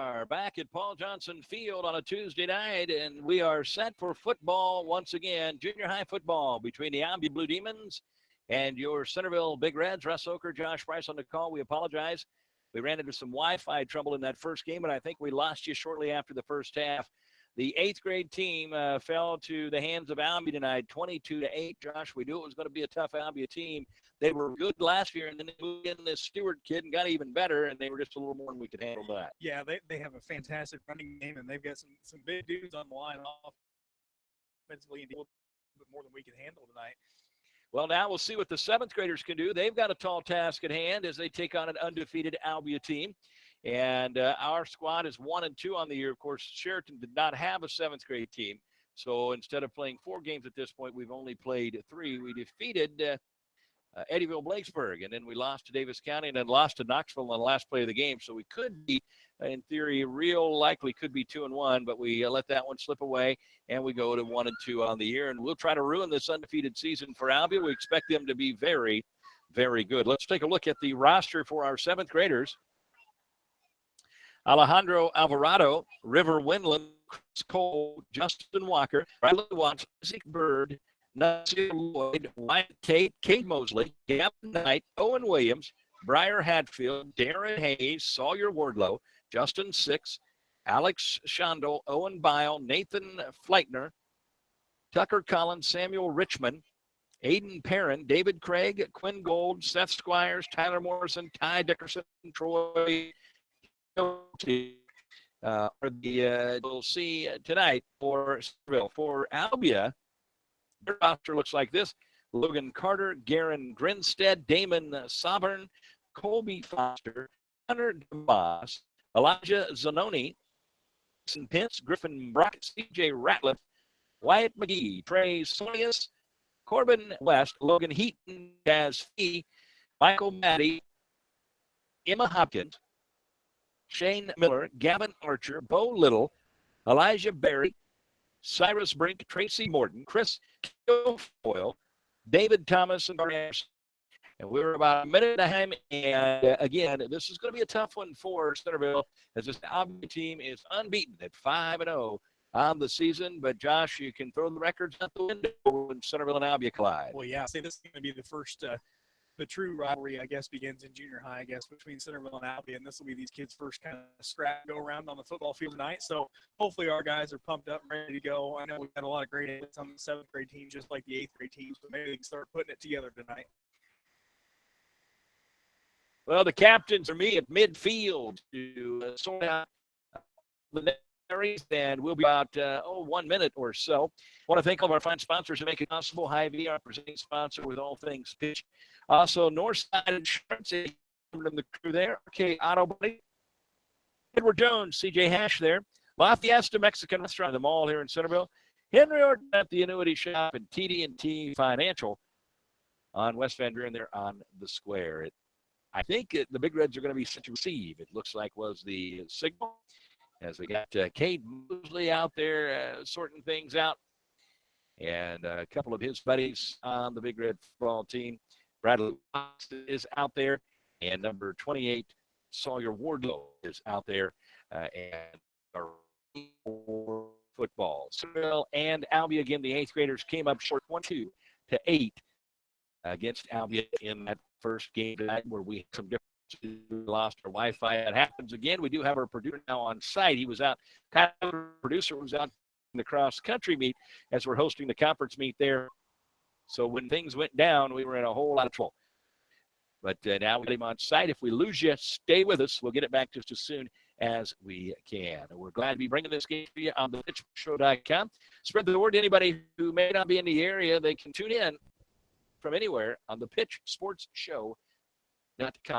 are back at Paul Johnson Field on a Tuesday night, and we are set for football once again. Junior high football between the Albia Blue Demons and your Centerville Big Reds. Russ Oker, Josh Price on the call. We apologize. We ran into some Wi-Fi trouble in that first game, and I think we lost you shortly after the first half. The 8th grade team fell to the hands of Albia tonight, 22-8. Josh, we knew it was going to be a tough Albia team. They were good last year, and then they moved in this Stewart kid and got even better, and they were just a little more than we could handle that. Yeah, they have a fantastic running game, and they've got some big dudes on the line offensively and a little bit more than we can handle tonight. Well, now we'll see what the 7th graders can do. They've got a tall task at hand as they take on an undefeated Albia team. And our squad is 1-2 on the year. Of course, Sheraton did not have a 7th grade team. So instead of playing 4 games at this point, we've only played 3. We defeated Eddyville-Blakesburg, and then we lost to Davis County and then lost to Knoxville on the last play of the game. So we could be, in theory, real likely could be 2-1, but we let that one slip away, and we go to 1-2 on the year. And we'll try to ruin this undefeated season for Albia. We expect them to be very, very good. Let's take a look at the roster for our 7th graders. Alejandro Alvarado, River Windland, Chris Cole, Justin Walker, Bradley Watts, Zeke Bird, Nasir Lloyd, Wyatt Tate, Cade Mosley, Gavin Knight, Owen Williams, Briar Hatfield, Darren Hayes, Sawyer Wardlow, Justin Six, Alex Shondel, Owen Bile, Nathan Fleitner, Tucker Collins, Samuel Richmond, Aiden Perrin, David Craig, Quinn Gold, Seth Squires, Tyler Morrison, Ty Dickerson, Troy. We'll see tonight for Albia. Their roster looks like this: Logan Carter, Garen Grinstead, Damon Soburn, Colby Foster, Hunter DeVos, Elijah Zanoni, Pence, Griffin Brock, CJ Ratliff, Wyatt McGee, Trey Sonius, Corbin West, Logan Heaton, Jazz Fee, Michael Maddie, Emma Hopkins, Shane Miller, Gavin Archer, Bo Little, Elijah Berry, Cyrus Brink, Tracy Morton, Chris Foyle, David Thomas, and Barnett. And we're about a minute and a half. And again, this is going to be a tough one for Centerville, as this Albia team is unbeaten at 5-0 on the season. But Josh, you can throw the records out the window when Centerville and Albia collide. Well, yeah, this is going to be the first. The true rivalry, I guess, begins in junior high, I guess, between Centerville and Albia, and this will be these kids' first kind of scrap go around on the football field tonight. So hopefully our guys are pumped up and ready to go. I know we've got a lot of great hits on the 7th grade team, just like the 8th grade team, so maybe they can start putting it together tonight. Well, the captains are me at midfield to sort out the series, and we'll be about 1 minute or so. I want to thank all of our fine sponsors who make it possible. Hy-Vee, our presenting sponsor with all things pitch. Also, Northside Insurance, and the crew there. Okay, Auto Body. Edward Jones, CJ Hash there. La Fiesta Mexican Restaurant, the mall here in Centerville. Henry Orton at the Annuity Shop, and TD&T Financial on West Van Buren there on the square. I think the Big Reds are going to be set to receive, it looks like was the signal, as we got Cade Mosley out there sorting things out, and a couple of his buddies on the Big Red football team. Bradley Fox is out there, and number 28, Sawyer Wardlow, is out there, and for football. Centerville and Albia, again, the 8th graders came up short 1-2 to 8 against Albia in that first game tonight, where we had some differences. We lost our Wi-Fi. That happens again. We do have our producer now on site. He was out. Kyler, producer, was out in the cross-country meet as we're hosting the conference meet there. So when things went down, we were in a whole lot of trouble. But now we get him on site. If we lose you, stay with us. We'll get it back just as soon as we can. We're glad to be bringing this game to you on the pitchshow.com. Spread the word to anybody who may not be in the area. They can tune in from anywhere on the pitchsportsshow.com.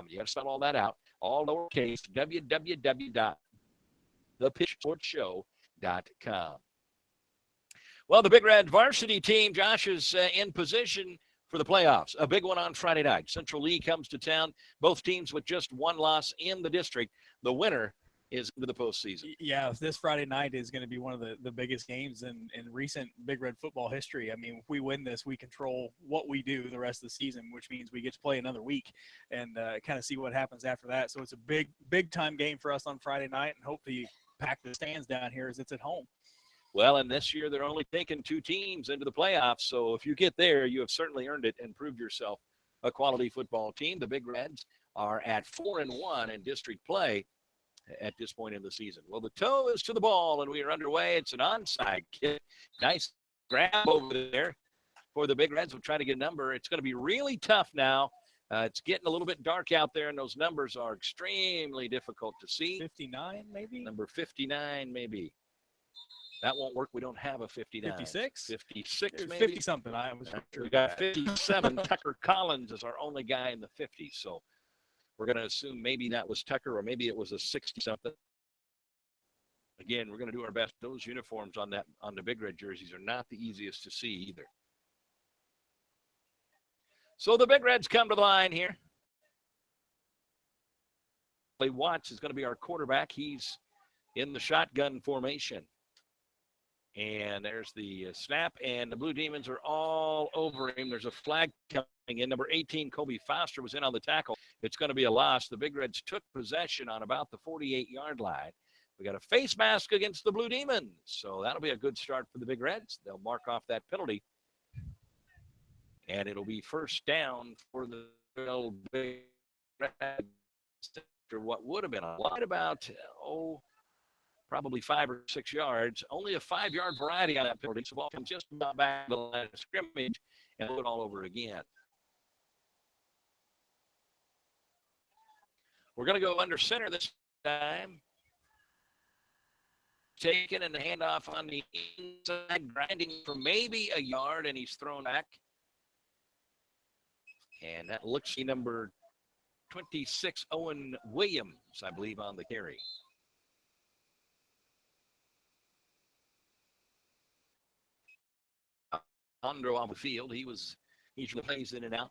You got to spell all that out, all lowercase, www.thepitchsportsshow.com. Well, the Big Red varsity team, Josh, is in position for the playoffs. A big one on Friday night. Central Lee comes to town. Both teams with just one loss in the district. The winner is into the postseason. Yeah, this Friday night is going to be one of the biggest games in recent Big Red football history. I mean, if we win this, we control what we do the rest of the season, which means we get to play another week and kind of see what happens after that. So it's a big time game for us on Friday night, and hopefully pack the stands down here as it's at home. Well, and this year they're only taking 2 teams into the playoffs. So if you get there, you have certainly earned it and proved yourself a quality football team. The Big Reds are at 4-1 in district play at this point in the season. Well, the toe is to the ball, and we are underway. It's an onside kick. Nice grab over there for the Big Reds. We'll try to get a number. It's going to be really tough now. It's getting a little bit dark out there, and those numbers are extremely difficult to see. 59, maybe? Number 59, maybe. That won't work. We don't have a 59. 56? 56, maybe. 50-something. I was sure. We got 57. Tucker Collins is our only guy in the 50s. So we're going to assume maybe that was Tucker or maybe it was a 60-something. Again, we're going to do our best. Those uniforms on the Big Red jerseys are not the easiest to see either. So the Big Reds come to the line here. Watts is going to be our quarterback. He's in the shotgun formation. And there's the snap, and the Blue Demons are all over him. There's a flag coming in. Number 18, Kobe Foster, was in on the tackle. It's going to be a loss. The Big Reds took possession on about the 48-yard line. We got a face mask against the Blue Demons, so that'll be a good start for the Big Reds. They'll mark off that penalty, and it'll be first down for the Big Reds. What would have been a lot about, probably 5 or 6 yards. Only a 5-yard variety on that penalty. So ball comes just about back to the line of scrimmage and do it all over again. We're going to go under center this time. Taken and the handoff on the inside, grinding for maybe a yard, and he's thrown back. And that looks like number 26, Owen Williams, I believe, on the carry. Andro on the field. He usually plays in and out.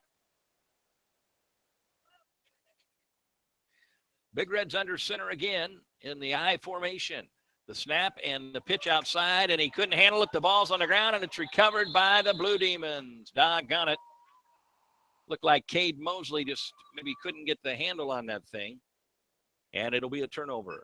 Big Reds under center again in the I formation. The snap and the pitch outside, and he couldn't handle it. The ball's on the ground, and it's recovered by the Blue Demons. Doggone it. Looked like Cade Mosley just maybe couldn't get the handle on that thing, and it'll be a turnover.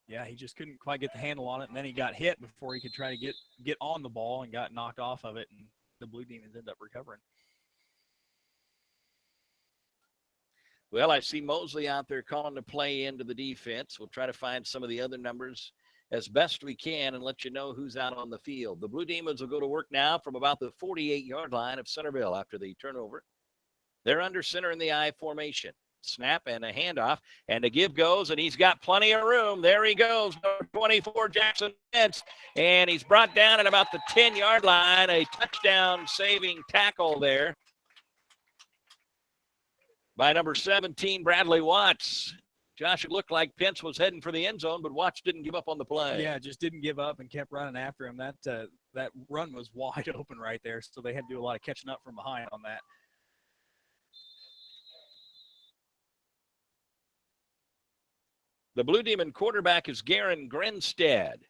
Yeah, he just couldn't quite get the handle on it, and then he got hit before he could try to get on the ball and got knocked off of it, and the Blue Demons ended up recovering. Well, I see Mosley out there calling the play into the defense. We'll try to find some of the other numbers as best we can and let you know who's out on the field. The Blue Demons will go to work now from about the 48-yard line of Centerville after the turnover. They're under center in the I formation. Snap and a handoff, and the give goes, and he's got plenty of room. There he goes, number 24, Jackson Pence, and he's brought down at about the 10-yard line. A touchdown-saving tackle there by number 17, Bradley Watts. Josh, it looked like Pence was heading for the end zone, but Watts didn't give up on the play. Yeah, just didn't give up and kept running after him. That run was wide open right there, so they had to do a lot of catching up from behind on that. The Blue Demon quarterback is Garen Grinstead.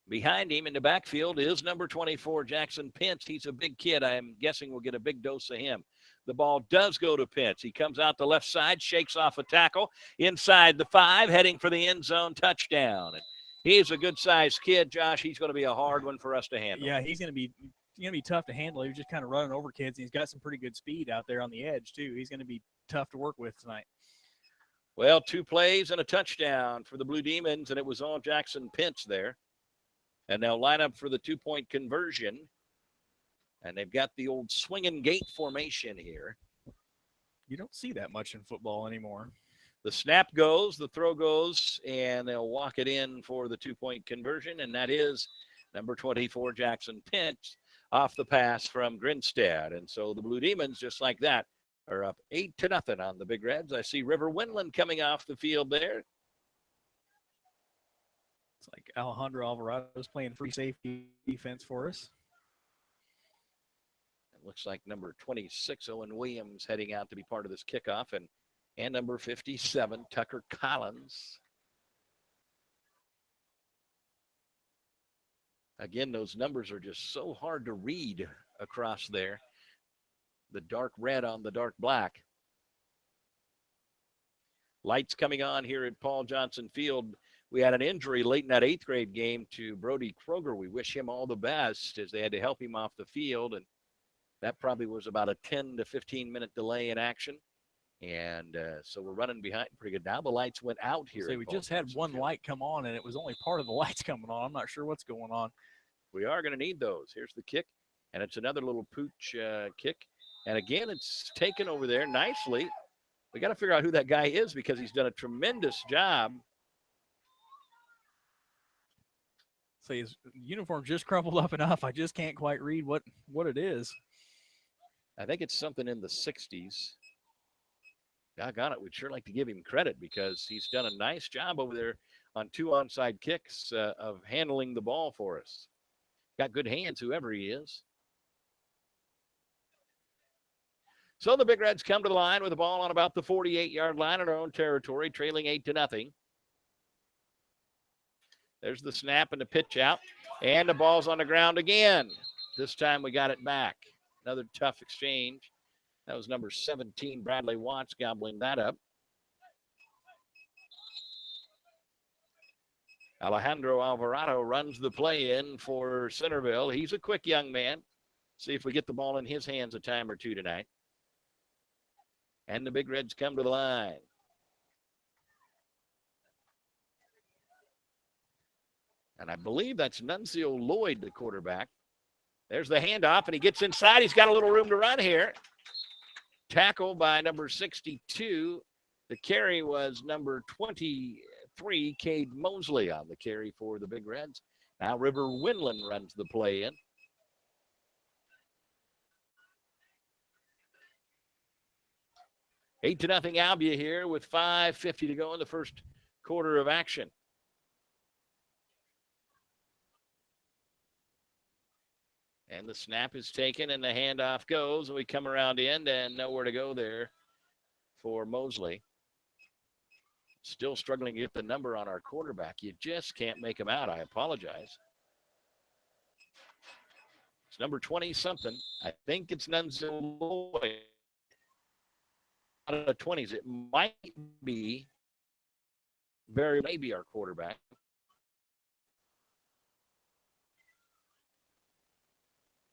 Behind him in the backfield is number 24, Jackson Pence. He's a big kid. I'm guessing we'll get a big dose of him. The ball does go to Pence. He comes out the left side, shakes off a tackle inside the 5, heading for the end zone touchdown. And he's a good-sized kid, Josh. He's going to be a hard one for us to handle. Yeah, he's going to be tough to handle. He was just kind of running over kids. He's got some pretty good speed out there on the edge, too. He's going to be tough to work with tonight. Well, 2 plays and a touchdown for the Blue Demons, and it was all Jackson Pence there. And they'll line up for the 2-point conversion. And they've got the old swinging gate formation here. You don't see that much in football anymore. The snap goes, the throw goes, and they'll walk it in for the 2-point conversion, and that is number 24, Jackson Pence, off the pass from Grinstead. And so the Blue Demons, just like that, are up 8-0 on the Big Reds. I see River Winland coming off the field there. It's like Alejandro Alvarado's playing free safety defense for us. It looks like number 26, Owen Williams, heading out to be part of this kickoff. And and number 57, Tucker Collins. Again, those numbers are just so hard to read across there. The dark red on the dark black. Lights coming on here at Paul Johnson Field. We had an injury late in that 8th grade game to Brody Kroger. We wish him all the best as they had to help him off the field. And that probably was about a 10 to 15-minute delay in action. And so we're running behind pretty good. Now the lights went out here. So we just had one light come on, and it was only part of the lights coming on. I'm not sure what's going on. We are going to need those. Here's the kick, and it's another little pooch kick. And again, it's taken over there nicely. We got to figure out who that guy is because he's done a tremendous job. So his uniform just crumpled up enough. I just can't quite read what it is. I think it's something in the 60s. Doggone it, we'd sure like to give him credit because he's done a nice job over there on 2 onside kicks of handling the ball for us. Got good hands, whoever he is. So the Big Reds come to the line with the ball on about the 48-yard line in our own territory, trailing 8-0. There's the snap and the pitch out, and the ball's on the ground again. This time we got it back. Another tough exchange. That was number 17, Bradley Watts, gobbling that up. Alejandro Alvarado runs the play in for Centerville. He's a quick young man. See if we get the ball in his hands a time or two tonight. And the Big Reds come to the line. And I believe that's Nuncio Lloyd, the quarterback. There's the handoff, and he gets inside. He's got a little room to run here. Tackle by number 62. The carry was number 23, Cade Mosley on the carry for the Big Reds. Now River Winland runs the play in. Eight to nothing Albia here with 5:50 to go in the first quarter of action. And the snap is taken and the handoff goes. And we come around in and nowhere to go there for Mosley. Still struggling to get the number on our quarterback. You just can't make him out. I apologize. It's number 20-something. I think it's Nunzio Lloyd. Out of the 20s, it might be maybe our quarterback.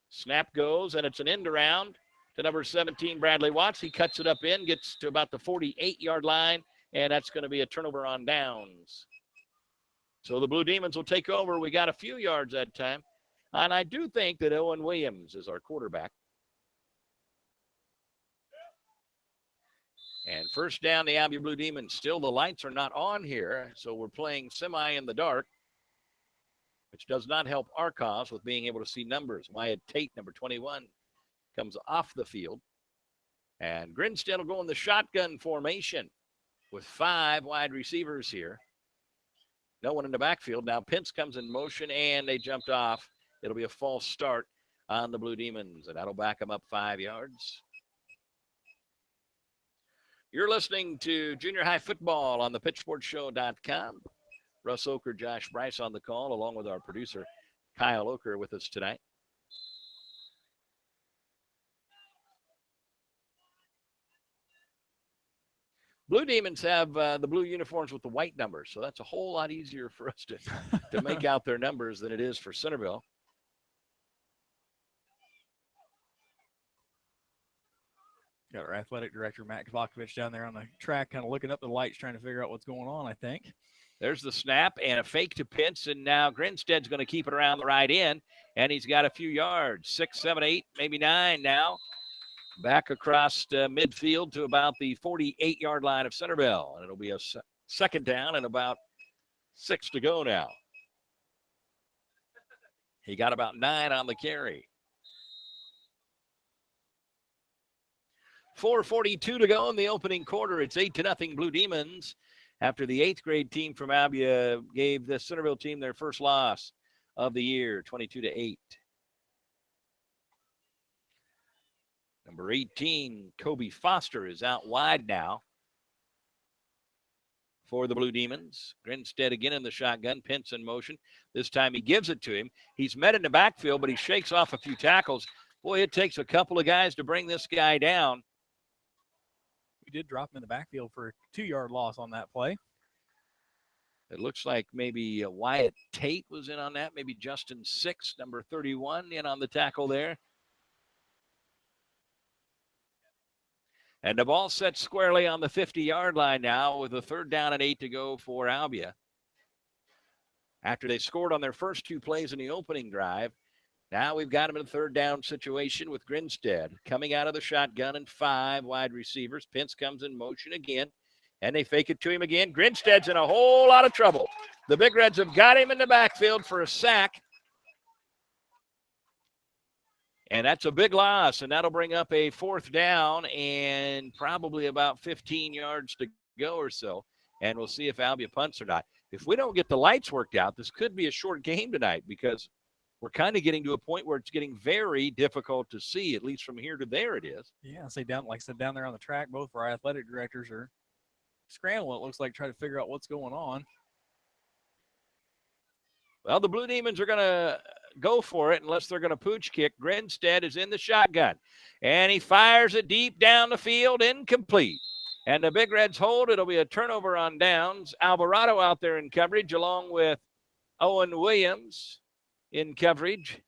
Snap goes, and it's an end around to number 17, Bradley Watts. He cuts it up in, gets to about the 48-yard line, and that's going to be a turnover on downs. So the Blue Demons will take over. We got a few yards that time. And I do think that Owen Williams is our quarterback. And first down, the Albia Blue Demons. Still, the lights are not on here, so we're playing semi in the dark, which does not help our cause with being able to see numbers. Wyatt Tate, number 21, comes off the field. And Grinstead will go in the shotgun formation with 5 wide receivers here. No one in the backfield. Now Pence comes in motion, and they jumped off. It'll be a false start on the Blue Demons, and that'll back them up 5 yards. You're listening to Junior High Football on the PitchfordsShow.com. Russ Oker, Josh Bryce on the call, along with our producer, Kyle Oker, with us tonight. Blue Demons have the blue uniforms with the white numbers, so that's a whole lot easier for us to make out their numbers than it is for Centerville. Got our athletic director, Matt Kvakovich, down there on the track, kind of looking up the lights, trying to figure out what's going on, I think. There's the snap and a fake to Pence, and now Grinstead's going to keep it around the right end, and he's got a few yards, 6, 7, 8, maybe 9 now. Back across midfield to about the 48-yard line of Centerville, and it'll be a second down and about 6 to go now. He got about 9 on the carry. 4:42 to go in the opening quarter. It's 8-0 Blue Demons after the 8th grade team from Albia gave the Centerville team their first loss of the year, 22-8. Number 18, Kobe Foster, is out wide now. for the Blue Demons. Grinstead again in the shotgun. Pence in motion. This time he gives it to him. He's met in the backfield, but he shakes off a few tackles. Boy, it takes a couple of guys to bring this guy down. We did drop him in the backfield for a 2-yard loss on that play. It looks like maybe Wyatt Tate was in on that. Maybe Justin Six, number 31, in on the tackle there. And the ball set squarely on the 50-yard line now with a 3rd down and 8 to go for Albia. After they scored on their first 2 plays in the opening drive, now we've got them in a 3rd down situation with Grinstead coming out of the shotgun and 5 wide receivers. Pence comes in motion again, and they fake it to him again. Grinstead's in a whole lot of trouble. The Big Reds have got him in the backfield for a sack. And that's a big loss, and that'll bring up a 4th down and probably about 15 yards to go or so. And we'll see if Albia punts or not. If we don't get the lights worked out, this could be a short game tonight because we're kind of getting to a point where it's getting very difficult to see, at least from here to there it is. Yeah, like I said, down there on the track, both of our athletic directors are scrambling, it looks like, trying to figure out what's going on. Well, the Blue Demons are going to go for it unless they're going to pooch kick. Grinstead is in the shotgun, and he fires it deep down the field, incomplete. And the Big Reds hold. It'll be a turnover on downs. Alvarado out there in coverage along with Owen Williams in coverage.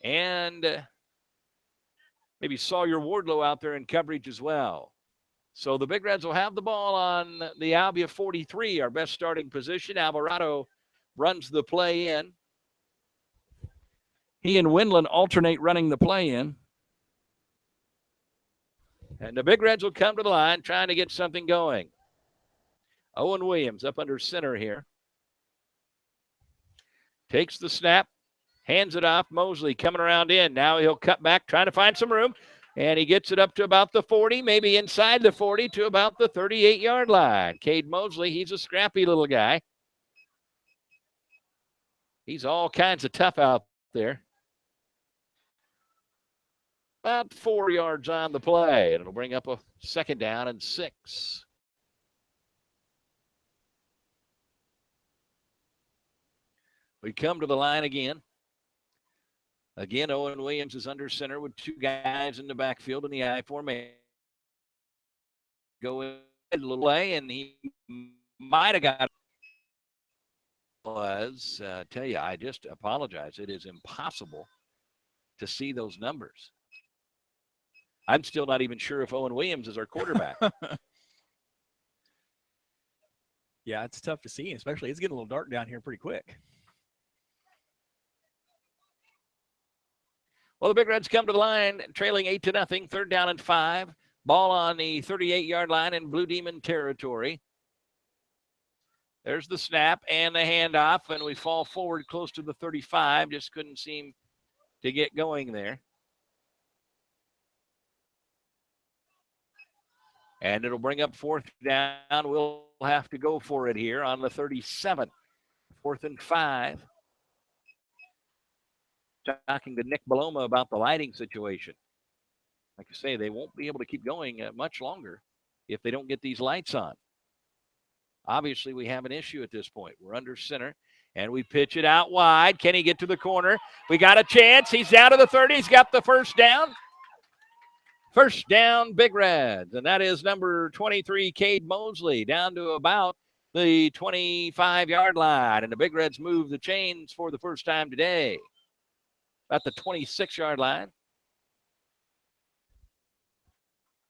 And maybe Sawyer Wardlow out there in coverage as well. So the Big Reds will have the ball on the Albia 43, our best starting position. Alvarado runs the play in. He and Windland alternate running the play in. And the Big Reds will come to the line trying to get something going. Owen Williams up under center here. Takes the snap, hands it off. Mosley coming around in. Now he'll cut back, trying to find some room. And he gets it up to about the 40, maybe inside the 40 to about the 38-yard line. Cade Mosley, he's a scrappy little guy. He's all kinds of tough out there. About 4 yards on the play, and it'll bring up a 2nd down and 6. We come to the line again. Again, Owen Williams is under center with 2 guys in the backfield in the I formation. Go in a little way, and he might have got tell you, I just apologize. It is impossible to see those numbers. I'm still not even sure if Owen Williams is our quarterback. Yeah, it's tough to see, especially it's getting a little dark down here pretty quick. Well, the Big Reds come to the line, trailing 8-0, 3rd down and 5. Ball on the 38-yard line in Blue Demon territory. There's the snap and the handoff, and we fall forward close to the 35. Just couldn't seem to get going there. And it'll bring up 4th down. We'll have to go for it here on the 37. 4th and 5. Talking to Nick Baloma about the lighting situation. Like I say, they won't be able to keep going much longer if they don't get these lights on. Obviously, we have an issue at this point. We're under center, and we pitch it out wide. Can he get to the corner? We got a chance. He's down to the 30. He's got the 1st down. 1st down, Big Reds, and that is number 23, Cade Mosley, down to about the 25-yard line. And the Big Reds move the chains for the first time today. At the 26-yard line.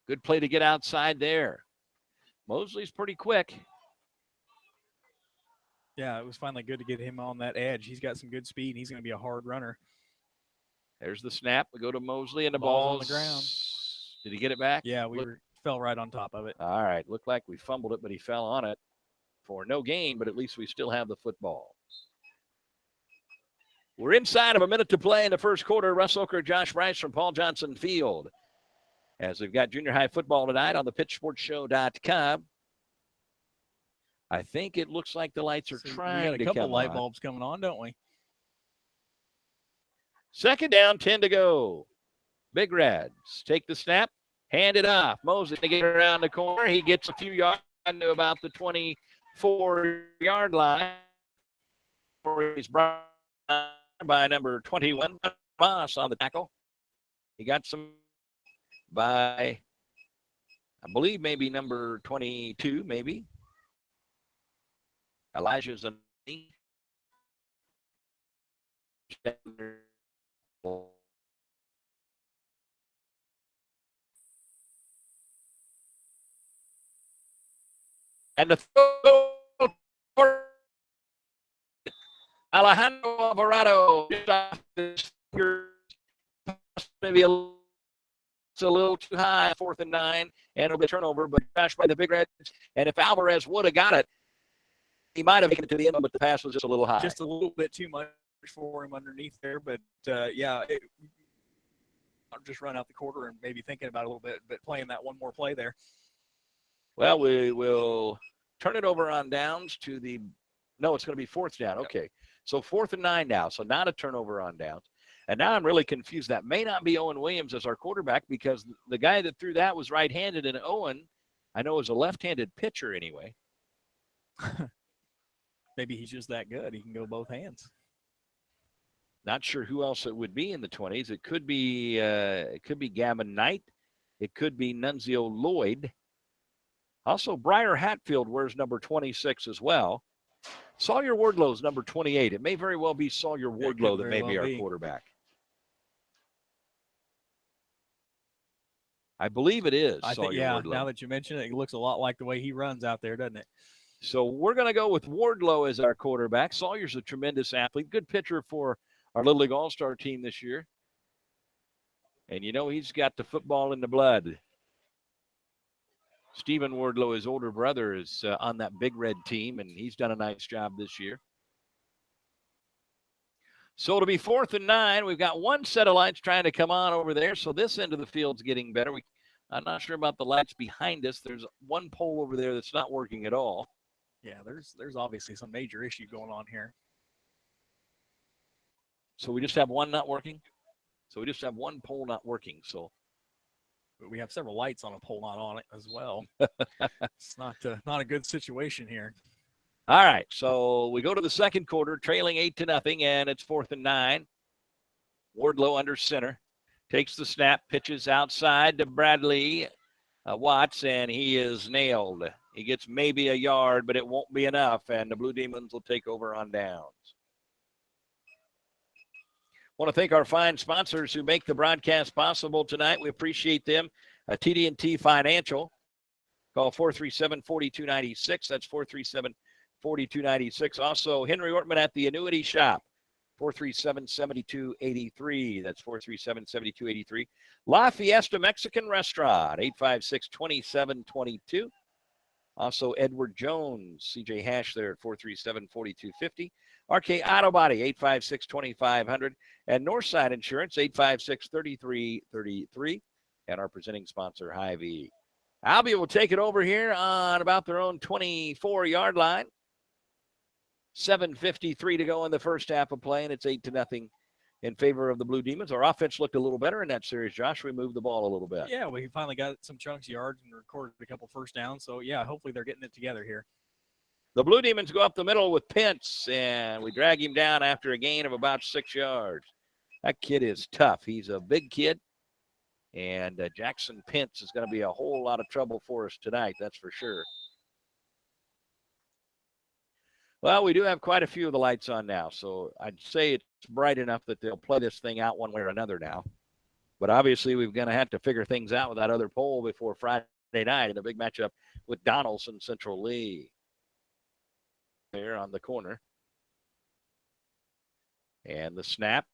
Good play to get outside there. Mosley's pretty quick. Yeah, it was finally good to get him on that edge. He's got some good speed, and he's going to be a hard runner. There's the snap. We go to Mosley, and the ball's ball's on the ground. Did he get it back? Yeah, fell right on top of it. All right. Looked like we fumbled it, but he fell on it for no gain, but at least we still have the football. We're inside of a minute to play in the first quarter. Russ Oker, Josh Bryce from Paul Johnson Field. As we've got junior high football tonight on the pitchsportshow.com. I think it looks like the lights are trying to come on. We got a couple light bulbs coming on, don't we? 2nd down, 10 to go. Big Reds take the snap, Hand it off. Moses to get around the corner. He gets a few yards to about the 24-yard line. He's brought by number 21, Moss on the tackle. He got some by, I believe, maybe number 22, maybe. Elijah's a knee. And the throw for Alejandro Alvarado. Maybe a little too high, 4th and 9, and it'll be a turnover, but crashed by the Big Reds. And if Alvarez would have got it, he might have taken it to the end, but the pass was just a little high. Just a little bit too much for him underneath there, but I'll just run out the quarter and maybe thinking about it a little bit, but playing that one more play there. Well, we will turn it over on downs to the – no, it's going to be 4th down. Okay. So 4th and 9 now. So not a turnover on downs. And now I'm really confused. That may not be Owen Williams as our quarterback because the guy that threw that was right-handed, and Owen, I know, is a left-handed pitcher anyway. Maybe he's just that good. He can go both hands. Not sure who else it would be in the 20s. It could be Gavin Knight. It could be Nunzio Lloyd. Also, Briar Hatfield wears number 26 as well. Sawyer Wardlow's number 28. It may very well be Sawyer Wardlow that may be our quarterback. I believe it is Sawyer Wardlow. Now that you mention it, it looks a lot like the way he runs out there, doesn't it? So we're going to go with Wardlow as our quarterback. Sawyer's a tremendous athlete, good pitcher for our Little League All-Star team this year. And, you know, he's got the football in the blood. Stephen Wardlow, his older brother, is on that Big Red team, and he's done a nice job this year. So it'll be 4th and 9. We've got one set of lights trying to come on over there, so this end of the field's getting better. I'm not sure about the lights behind us. There's one pole over there that's not working at all. Yeah, there's obviously some major issue going on here. So we just have one not working? So we just have one pole not working, so. But we have several lights on a pole not on it as well. It's not a good situation here. All right, so we go to the second quarter, trailing 8-0, and it's 4th and 9. Wardlow under center. Takes the snap, pitches outside to Bradley Watts, and he is nailed. He gets maybe a yard, but it won't be enough, and the Blue Demons will take over on downs. Want to thank our fine sponsors who make the broadcast possible tonight. We appreciate them. TD&T Financial. Call 437-4296. That's 437-4296. Also, Henry Ortman at the Annuity Shop. 437-7283. That's 437-7283. La Fiesta Mexican Restaurant. 856-2722. Also, Edward Jones, CJ Hash there at 437-4250. RK Auto Body, 856-2500. And Northside Insurance, 856-3333. And our presenting sponsor, Hy-Vee. Albia will take it over here on about their own 24-yard line. 7:53 to go in the first half of play, and it's 8-0 in favor of the Blue Demons. Our offense looked a little better in that series, Josh. We moved the ball a little bit. Yeah, we finally got some chunks yards and recorded a couple first downs. So, yeah, hopefully they're getting it together here. The Blue Demons go up the middle with Pence, and we drag him down after a gain of about 6 yards. That kid is tough. He's a big kid, and Jackson Pence is going to be a whole lot of trouble for us tonight, that's for sure. Well, we do have quite a few of the lights on now, so I'd say it's bright enough that they'll play this thing out one way or another now. But obviously, we're going to have to figure things out with that other pole before Friday night in a big matchup with Donaldson Central Lee. There on the corner. And the snap.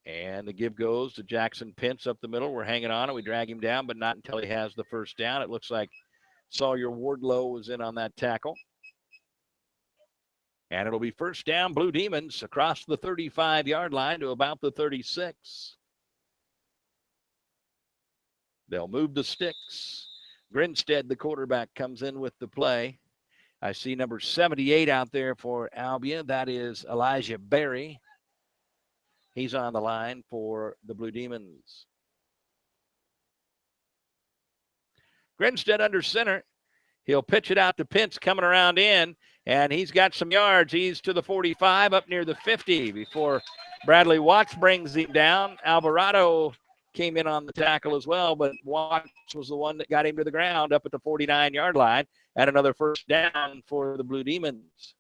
And the give goes to Jackson Pence up the middle. We're hanging on it. We drag him down, but not until he has the first down. It looks like Sawyer Wardlow was in on that tackle. And it'll be first down, Blue Demons, across the 35-yard line to about the 36. They'll move the sticks. Grinstead, the quarterback, comes in with the play. I see number 78 out there for Albia. That is Elijah Berry. He's on the line for the Blue Demons. Grinstead under center. He'll pitch it out to Pence coming around in, and he's got some yards. He's to the 45, up near the 50 before Bradley Watts brings him down. Alvarado came in on the tackle as well, but Watts was the one that got him to the ground up at the 49-yard line, and another first down for the Blue Demons.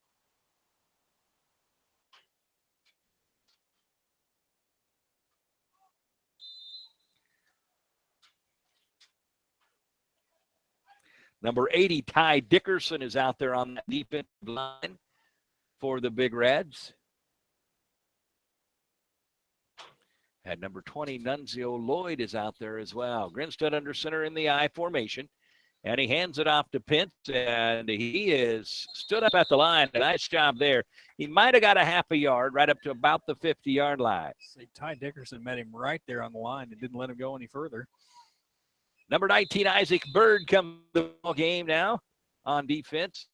Number 80, Ty Dickerson, is out there on that defensive line for the Big Reds. And number 20, Nunzio Lloyd, is out there as well. Grinstead under center in the I formation. And he hands it off to Pence, and he is stood up at the line. A nice job there. He might have got a half a yard right up to about the 50-yard line. See, Ty Dickerson met him right there on the line and didn't let him go any further. Number 19, Isaac Bird, comes to the game now on defense.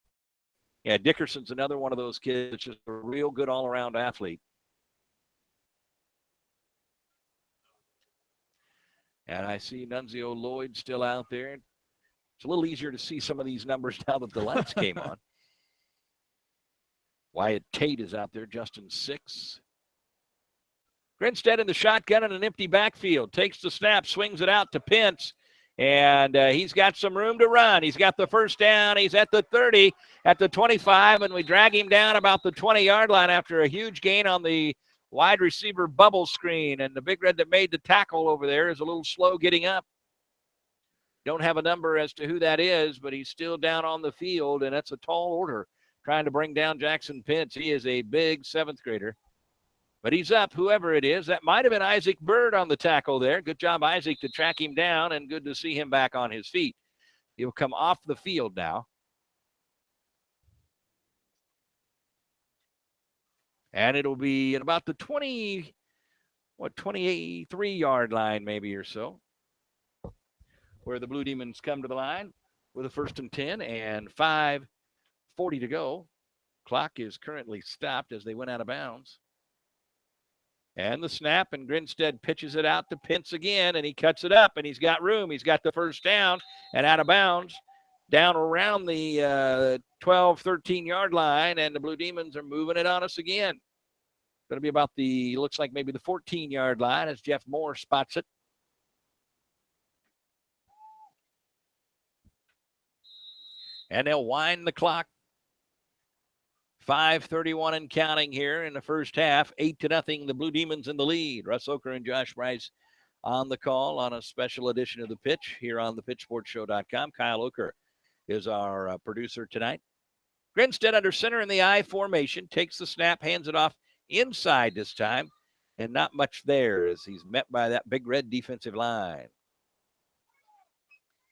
Yeah, Dickerson's another one of those kids that's just a real good all-around athlete. And I see Nunzio Lloyd still out there. It's a little easier to see some of these numbers now that the lights came on. Wyatt Tate is out there, Justin Six. Grinstead in the shotgun in an empty backfield. Takes the snap, swings it out to Pence. And he's got some room to run. He's got the first down. He's at the 30, at the 25, and we drag him down about the 20-yard line after a huge gain on the wide receiver bubble screen. And the Big Red that made the tackle over there is a little slow getting up. Don't have a number as to who that is, but he's still down on the field, and that's a tall order trying to bring down Jackson Pence. He is a big seventh grader. But he's up, whoever it is. That might have been Isaac Bird on the tackle there. Good job, Isaac, to track him down, and good to see him back on his feet. He'll come off the field now. And it'll be at about the 23-yard line maybe or so, where the Blue Demons come to the line with a 1st and 10 and 5:40 to go. Clock is currently stopped as they went out of bounds. And the snap, and Grinstead pitches it out to Pence again, and he cuts it up, and he's got room. He's got the first down and out of bounds down around the 12, 13-yard line, and the Blue Demons are moving it on us again. Going to be about looks like maybe the 14-yard line as Jeff Moore spots it. And they'll wind the clock. 5:31 and counting here in the first half. 8-0, the Blue Demons in the lead. Russ Oker and Josh Bryce on the call on a special edition of The Pitch here on thepitchsportshow.com. Kyle Oker is our producer tonight. Grinstead under center in the I formation. Takes the snap, hands it off inside this time. And not much there as he's met by that Big Red defensive line.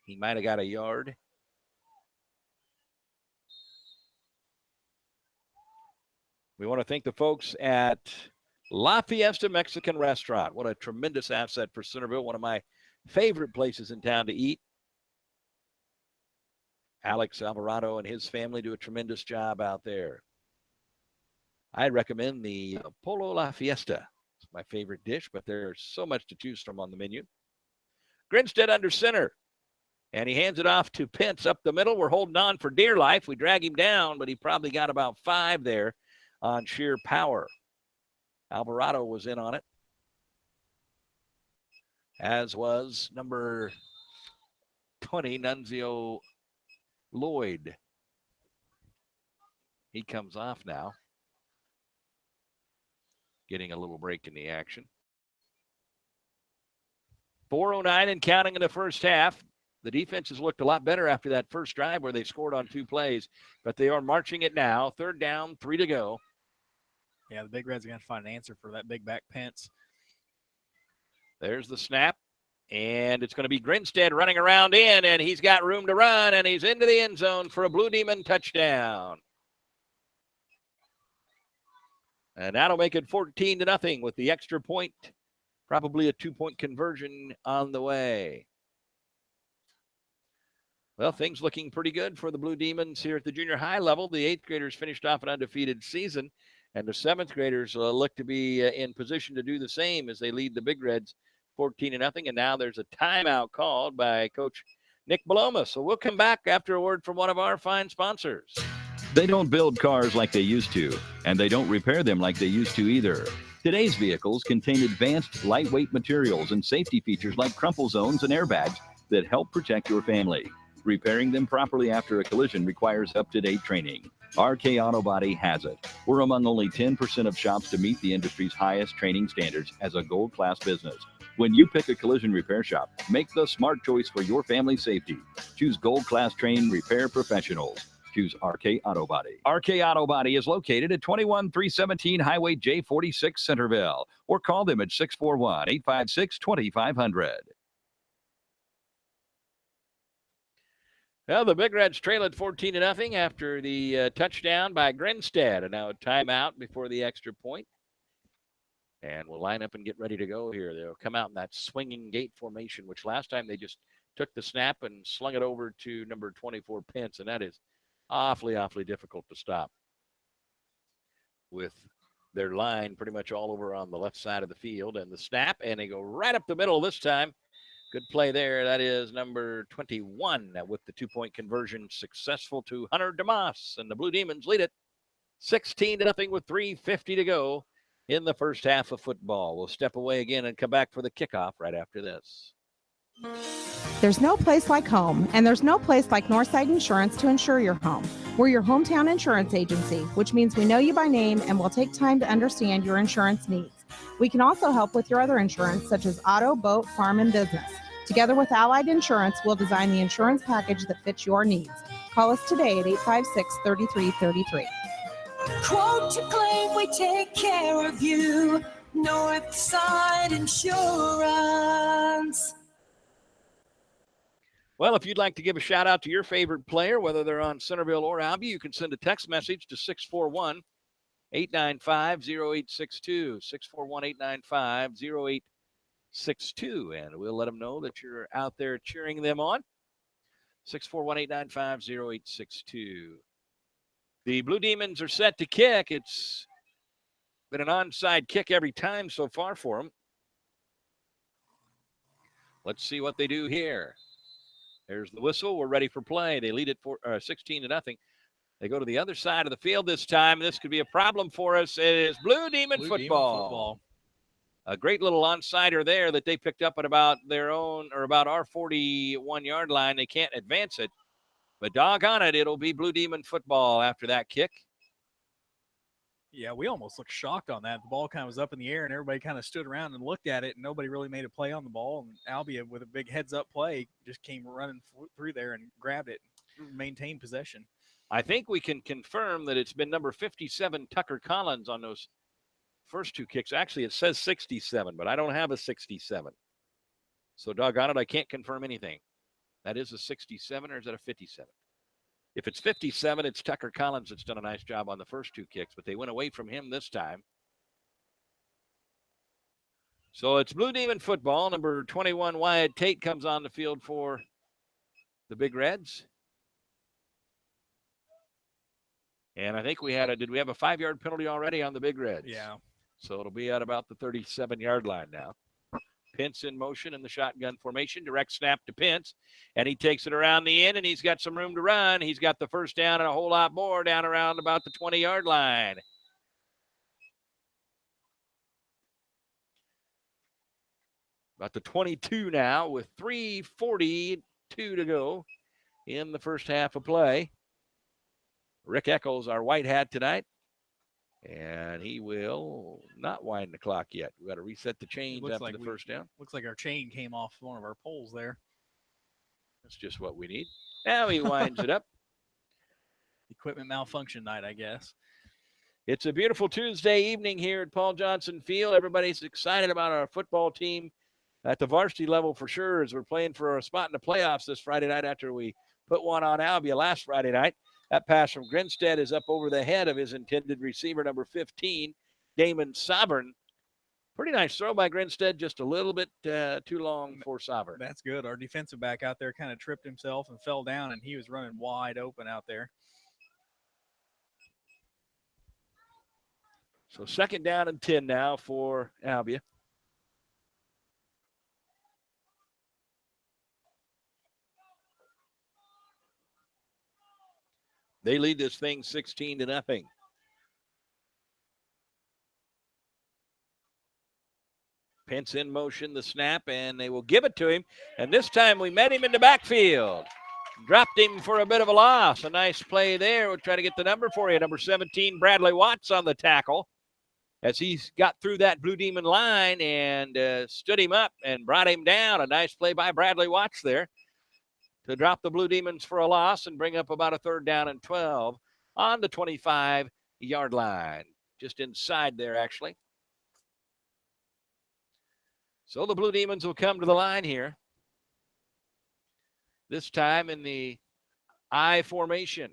He might have got a yard. We want to thank the folks at La Fiesta Mexican Restaurant. What a tremendous asset for Centerville. One of my favorite places in town to eat. Alex Alvarado and his family do a tremendous job out there. I recommend the Polo La Fiesta. It's my favorite dish, but there's so much to choose from on the menu. Grinstead under center. And he hands it off to Pence up the middle. We're holding on for dear life. We drag him down, but he probably got about 5 there on sheer power. Alvarado was in on it, as was number 20, Nunzio Lloyd. He comes off now, getting a little break in the action. 4:09 and counting in the first half. The defense has looked a lot better after that first drive where they scored on 2 plays, but they are marching it now. 3rd down, 3 to go. Yeah, the Big Reds are going to find an answer for that big back Pence. There's the snap, and it's going to be Grinstead running around in, and he's got room to run, and he's into the end zone for a Blue Demon touchdown. And that'll make it 14-0 with the extra point, probably a 2-point conversion on the way. Well, things looking pretty good for the Blue Demons here at the junior high level. The 8th graders finished off an undefeated season, and the 7th graders look to be in position to do the same as they lead the Big Reds 14-0. And now there's a timeout called by Coach Nick Baloma. So we'll come back after a word from one of our fine sponsors. They don't build cars like they used to, and they don't repair them like they used to either. Today's vehicles contain advanced, lightweight materials and safety features like crumple zones and airbags that help protect your family. Repairing them properly after a collision requires up-to-date training. RK Auto Body has it. We're among only 10% of shops to meet the industry's highest training standards as a gold-class business. When you pick a collision repair shop, make the smart choice for your family's safety. Choose gold-class trained repair professionals. Choose RK Auto Body. RK Auto Body is located at 21317 Highway J46 Centerville, or call them at 641-856-2500. Well, the Big Reds trail at 14-0 after the touchdown by Grinstead, and now a timeout before the extra point. And we'll line up and get ready to go here. They'll come out in that swinging gate formation, which last time they just took the snap and slung it over to number 24, Pence, and that is awfully, awfully difficult to stop with their line pretty much all over on the left side of the field. And the snap, and they go right up the middle this time. Good play there. That is number 21 with the two-point conversion successful to Hunter DeMoss. And the Blue Demons lead it 16-0 with 3:50 to go in the first half of football. We'll step away again and come back for the kickoff right after this. There's no place like home, and there's no place like Northside Insurance to insure your home. We're your hometown insurance agency, which means we know you by name and will take time to understand your insurance needs. We can also help with your other insurance, such as auto, boat, farm, and business. Together with Allied Insurance, we'll design the insurance package that fits your needs. Call us today at 856-3333. Quote to claim, we take care of you. Northside Insurance. Well, if you'd like to give a shout out to your favorite player, whether they're on Centerville or Albia, you can send a text message to 641-895-0862, 641-895-0862, and we'll let them know that you're out there cheering them on. 641-895-0862. The Blue Demons are set to kick. It's been an onside kick every time so far for them. Let's see what they do here. There's the whistle. We're ready for play. They lead it for 16-0. They go to the other side of the field this time. This could be a problem for us. It is Blue Demon football. A great little onsider there that they picked up at about their own, or about our 41-yard line. They can't advance it, but doggone it, it'll be Blue Demon football after that kick. Yeah, we almost looked shocked on that. The ball kind of was up in the air, and everybody kind of stood around and looked at it, and nobody really made a play on the ball. And Albia, with a big heads-up play, just came running through there and grabbed it, maintained possession. I think we can confirm that it's been number 57, Tucker Collins, on those first two kicks. Actually, it says 67, but I don't have a 67. So doggone it, I can't confirm anything. That is a 67, or is that a 57? If it's 57, it's Tucker Collins that's done a nice job on the first two kicks, but they went away from him this time. So it's Blue Demon football. Number 21, Wyatt Tate, comes on the field for the Big Reds. And I think did we have a 5-yard penalty already on the Big Reds? Yeah. So it'll be at about the 37-yard line now. Pence in motion in the shotgun formation. Direct snap to Pence, and he takes it around the end, and he's got some room to run. He's got the first down and a whole lot more down around about the 20-yard line. About the 22 now with 3:42 to go in the first half of play. Rick Eccles, our white hat tonight. And he will not wind the clock yet. We got to reset the chains after the first down. Looks like our chain came off one of our poles there. That's just what we need. Now he winds it up. Equipment malfunction night, I guess. It's a beautiful Tuesday evening here at Paul Johnson Field. Everybody's excited about our football team at the varsity level for sure, as we're playing for a spot in the playoffs this Friday night after we put one on Albia last Friday night. That pass from Grinstead is up over the head of his intended receiver, number 15, Damon Sovereign. Pretty nice throw by Grinstead, just a little bit too long for Sovereign. That's good. Our defensive back out there kind of tripped himself and fell down, and he was running wide open out there. So 2nd down and 10 now for Albia. They lead this thing 16-0. Pence in motion, the snap, and they will give it to him. And this time we met him in the backfield. Dropped him for a bit of a loss. A nice play there. We'll try to get the number for you. Number 17, Bradley Watts on the tackle. As he got through that Blue Demon line and stood him up and brought him down. A nice play by Bradley Watts there to drop the Blue Demons for a loss and bring up about a 3rd down and 12 on the 25-yard line. Just inside there, actually. So the Blue Demons will come to the line here. This time in the I formation.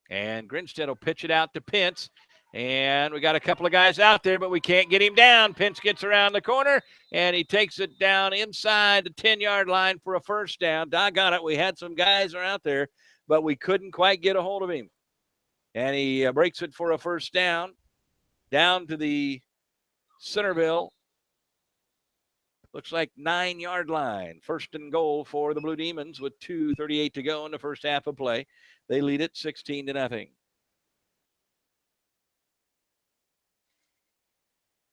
And Grinstead will pitch it out to Pence. And we got a couple of guys out there, but we can't get him down. Pence gets around the corner, and he takes it down inside the 10-yard line for a 1st down. Doggone it, we had some guys are out there, but we couldn't quite get a hold of him. And he breaks it for a 1st down to the Centerville. Looks like 9-yard line. 1st and goal for the Blue Demons with 2:38 to go in the first half of play. They lead it 16-0.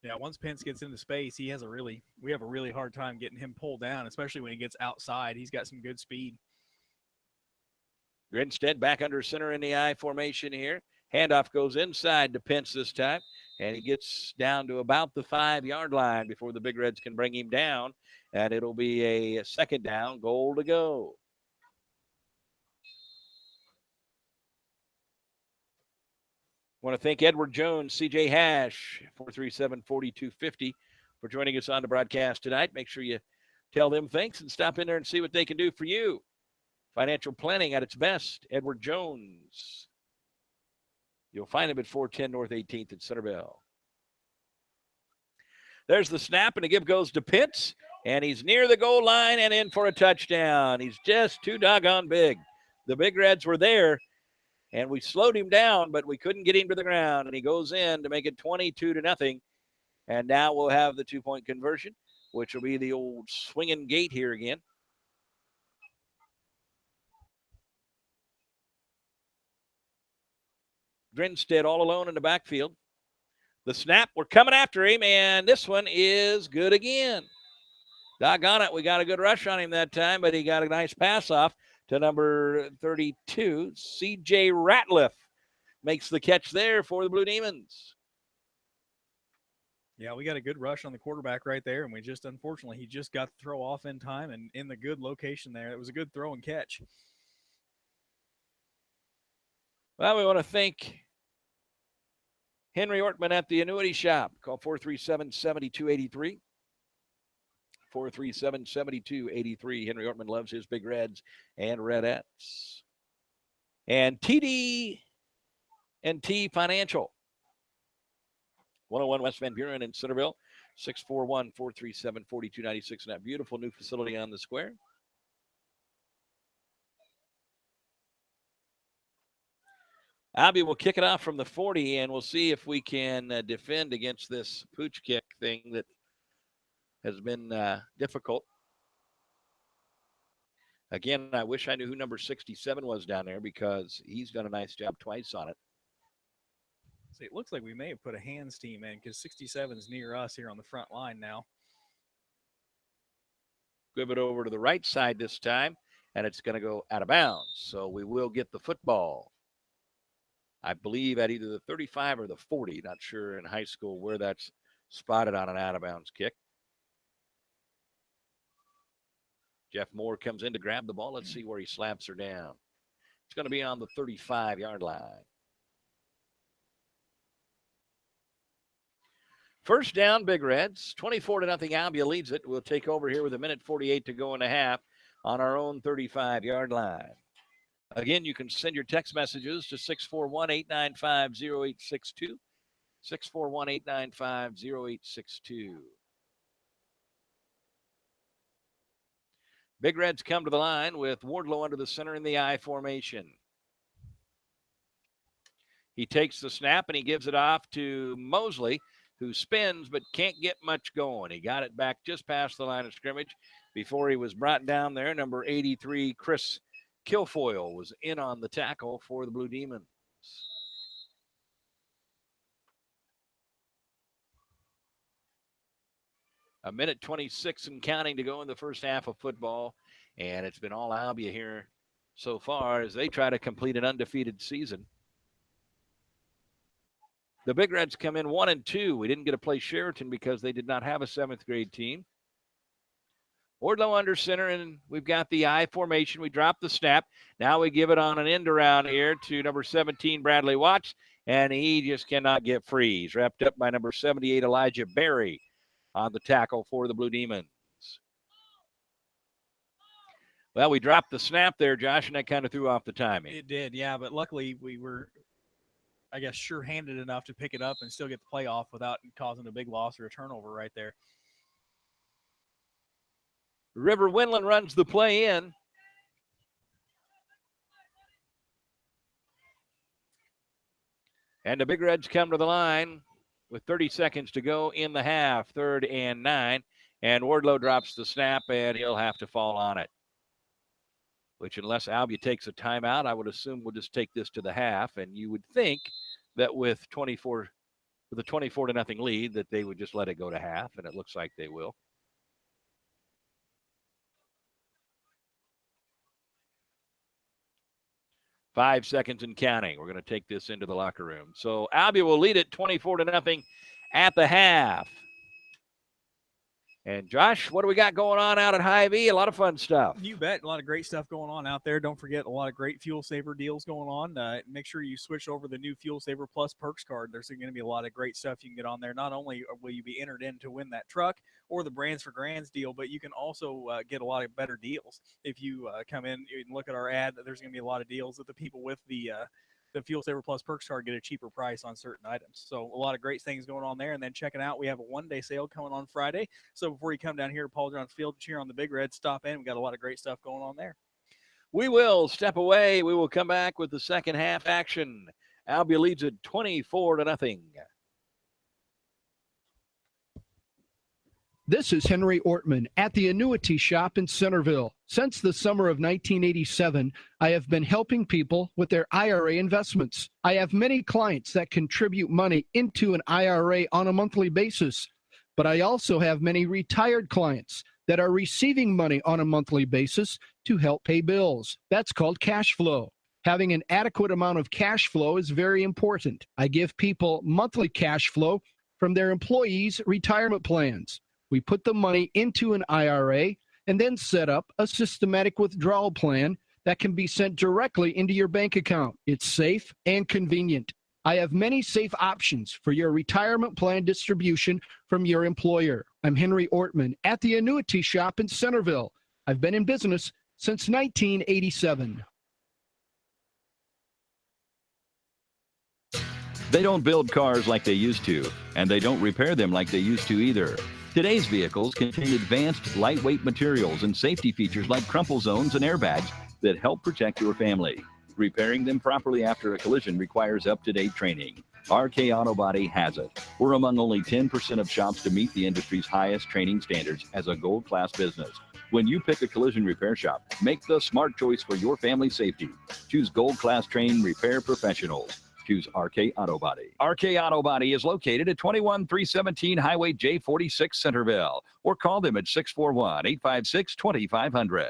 Yeah, once Pence gets into space, we have a really hard time getting him pulled down, especially when he gets outside. He's got some good speed. Grinstead back under center in the I formation here. Handoff goes inside to Pence this time, and he gets down to about the 5-yard line before the Big Reds can bring him down, and it'll be a 2nd down, goal to go. Want to thank Edward Jones, CJ Hash, 437-4250 for joining us on the broadcast tonight. Make sure you tell them thanks and stop in there and see what they can do for you. Financial planning at its best. Edward Jones. You'll find him at 410 North 18th in Centerville. There's the snap, and the give goes to Pitts, and he's near the goal line and in for a touchdown. He's just too doggone big. The Big Reds were there, and we slowed him down, but we couldn't get him to the ground, and he goes in to make it 22-0. And now we'll have the 2-point conversion, which will be the old swinging gate here again. Grinstead all alone in the backfield. The snap, we're coming after him, and this one is good again. Doggone it, we got a good rush on him that time, but he got a nice pass off to number 32, C.J. Ratliff. Makes the catch there for the Blue Demons. Yeah, we got a good rush on the quarterback right there, and unfortunately, he just got the throw off in time and in the good location there. It was a good throw and catch. Well, we want to thank Henry Ortman at the Annuity Shop. Call 437-7283. 437-7283. Henry Ortman loves his Big Reds and Redettes. And TD&T Financial. 101 West Van Buren in Centerville. 641-437-4296. And that beautiful new facility on the square. Albia will kick it off from the 40, and we'll see if we can defend against this pooch kick thing that has been difficult. Again, I wish I knew who number 67 was down there because he's done a nice job twice on it. See, it looks like we may have put a hands team in because 67's near us here on the front line now. Give it over to the right side this time, and it's going to go out of bounds. So we will get the football. I believe at either the 35 or the 40. Not sure in high school where that's spotted on an out-of-bounds kick. Jeff Moore comes in to grab the ball. Let's see where he slaps her down. It's going to be on the 35-yard line. First down, Big Reds. 24-0. Albia leads it. We'll take over here with 1:48 to go in a half on our own 35-yard line. Again, you can send your text messages to 641-895-0862. 641-895-0862. Big Reds come to the line with Wardlow under the center in the I formation. He takes the snap and he gives it off to Mosley, who spins but can't get much going. He got it back just past the line of scrimmage before he was brought down there. Number 83, Chris Kilfoyle was in on the tackle for the Blue Demons. A minute 26 and counting to go in the first half of football, and it's been all Albia here so far as they try to complete an undefeated season. The Big Reds come in 1-2. We didn't get to play Sheraton because they did not have a 7th grade team. Wardlow under center, and we've got the I formation. We drop the snap. Now we give it on an end around here to number 17, Bradley Watts, and he just cannot get free. He's wrapped up by number 78, Elijah Berry, on the tackle for the Blue Demons. Well, we dropped the snap there, Josh, and that kind of threw off the timing. It did, yeah, but luckily we were, I guess, sure-handed enough to pick it up and still get the play off without causing a big loss or a turnover right there. River Winland runs the play in. And the Big Reds come to the line with 30 seconds to go in the half, 3rd and 9. And Wardlow drops the snap, and he'll have to fall on it. Which, unless Albia takes a timeout, I would assume we'll just take this to the half. And you would think that with a 24-0 lead, that they would just let it go to half, and it looks like they will. Five seconds and counting. We're going to take this into the locker room. So Albia will lead it 24-0 at the half. And Josh, what do we got going on out at Hy-Vee? A lot of fun stuff. You bet. A lot of great stuff going on out there. Don't forget a lot of great Fuel Saver deals going on. Make sure you switch over the new Fuel Saver Plus Perks card. There's going to be a lot of great stuff you can get on there. Not only will you be entered in to win that truck or the Brands for Grands deal, but you can also get a lot of better deals. If you come in and look at our ad, there's going to be a lot of deals that the people with the Fuel Saver Plus Perks card get a cheaper price on certain items. So a lot of great things going on there. And then check it out. We have a one-day sale coming on Friday. So before you come down here to Paul John's Field to cheer on the Big Reds, stop in. We got a lot of great stuff going on there. We will step away. We will come back with the second half action. Albia leads it 24-0. This is Henry Ortman at the Annuity Shop in Centerville. Since the summer of 1987, I have been helping people with their IRA investments. I have many clients that contribute money into an IRA on a monthly basis, but I also have many retired clients that are receiving money on a monthly basis to help pay bills. That's called cash flow. Having an adequate amount of cash flow is very important. I give people monthly cash flow from their employees' retirement plans. We put the money into an IRA and then set up a systematic withdrawal plan that can be sent directly into your bank account. It's safe and convenient. I have many safe options for your retirement plan distribution from your employer. I'm Henry Ortman at the Annuity Shop in Centerville. I've been in business since 1987. They don't build cars like they used to, and they don't repair them like they used to either. Today's vehicles contain advanced, lightweight materials and safety features like crumple zones and airbags that help protect your family. Repairing them properly after a collision requires up-to-date training. RK Auto Body has it. We're among only 10% of shops to meet the industry's highest training standards as a gold-class business. When you pick a collision repair shop, make the smart choice for your family's safety. Choose gold-class trained repair professionals. Choose RK Auto Body. RK Auto Body is located at 21317 Highway J46 Centerville, or call them at 641-856-2500.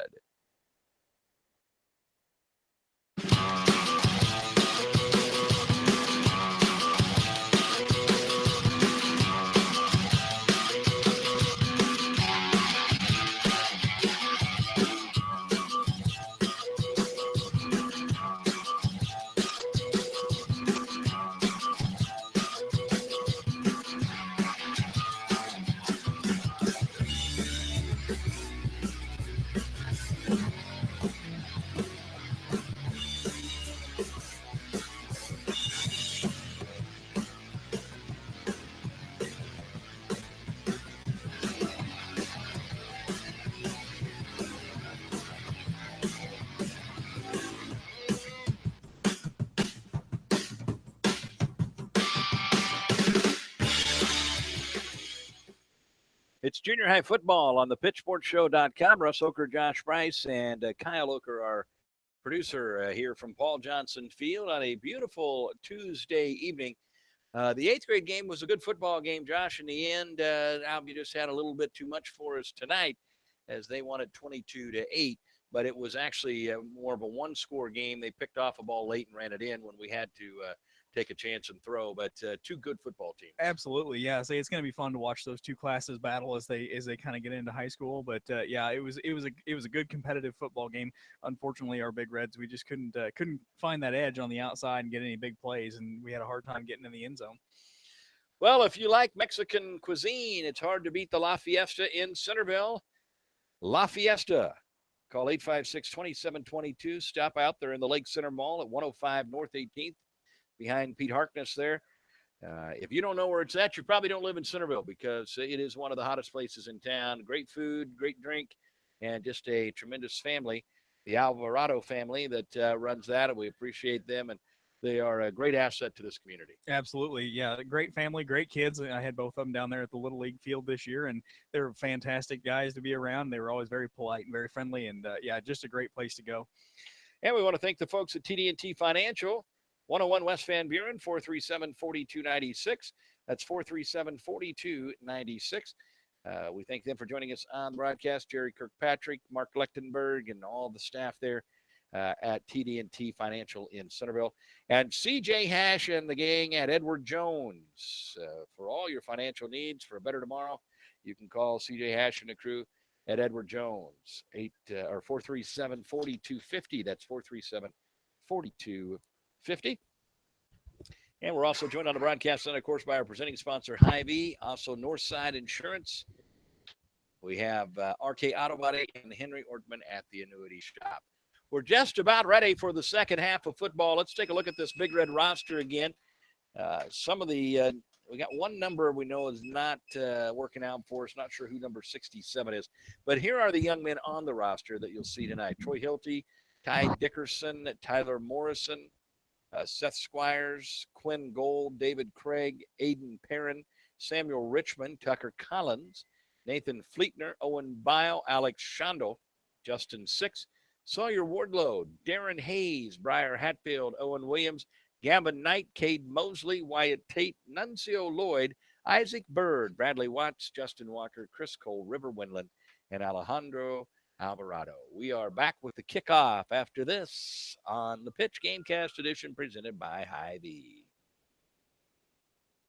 It's junior high football on the pitchforkshow.com. Russ Oker, Josh Price, and Kyle Oker, our producer here from Paul Johnson Field on a beautiful Tuesday evening. The 8th grade game was a good football game, Josh. In the end, Albia just had a little bit too much for us tonight as they won it 22-8. But it was actually more of a one-score game. They picked off a ball late and ran it in when we had to take a chance and throw. But two good football teams. Absolutely, yeah. So it's going to be fun to watch those two classes battle as they kind of get into high school. But yeah, it was a good competitive football game. Unfortunately, our Big Reds, we just couldn't find that edge on the outside and get any big plays, and we had a hard time getting in the end zone. Well, if you like Mexican cuisine, it's hard to beat the La Fiesta in Centerville. La Fiesta. Call 856-2722. Stop out there in the Lake Center Mall at 105 North 18th behind Pete Harkness there. If you don't know where it's at, you probably don't live in Centerville because it is one of the hottest places in town. Great food, great drink, and just a tremendous family. The Alvarado family that runs that, and we appreciate them. And they are a great asset to this community. Absolutely. Yeah. Great family, great kids. I had both of them down there at the Little League field this year, and they were fantastic guys to be around. They were always very polite and very friendly, and yeah, just a great place to go. And we want to thank the folks at TD&T Financial, 101 West Van Buren, 437-4296. That's 437-4296. We thank them for joining us on the broadcast. Jerry Kirkpatrick, Mark Lechtenberg, and all the staff there at TD&T Financial in Centerville. And CJ Hash and the gang at Edward Jones. For all your financial needs for a better tomorrow, you can call CJ Hash and the crew at Edward Jones, 437-4250. That's 437-4250. And we're also joined on the broadcast, and of course, by our presenting sponsor, Hy-Vee, also Northside Insurance. We have RK Auto Body and Henry Ortman at the Annuity Shop. We're just about ready for the second half of football. Let's take a look at this Big Red roster again. Some of the we got one number we know is not working out for us. Not sure who number 67 is. But here are the young men on the roster that you'll see tonight. Troy Hilty, Ty Dickerson, Tyler Morrison, Seth Squires, Quinn Gold, David Craig, Aiden Perrin, Samuel Richmond, Tucker Collins, Nathan Fleetner, Owen Bile, Alex Shondel, Justin Six, Sawyer Wardlow, Darren Hayes, Briar Hatfield, Owen Williams, Gavin Knight, Cade Mosley, Wyatt Tate, Nuncio Lloyd, Isaac Bird, Bradley Watts, Justin Walker, Chris Cole, River Windland, and Alejandro Alvarado. We are back with the kickoff after this on the Pitch Gamecast edition presented by Hy-Vee.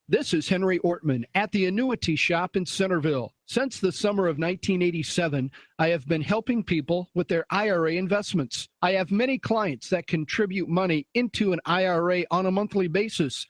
This is Henry Ortman at the Annuity Shop in Centerville. Since the summer of 1987, I have been helping people with their IRA investments. I have many clients that contribute money into an IRA on a monthly basis,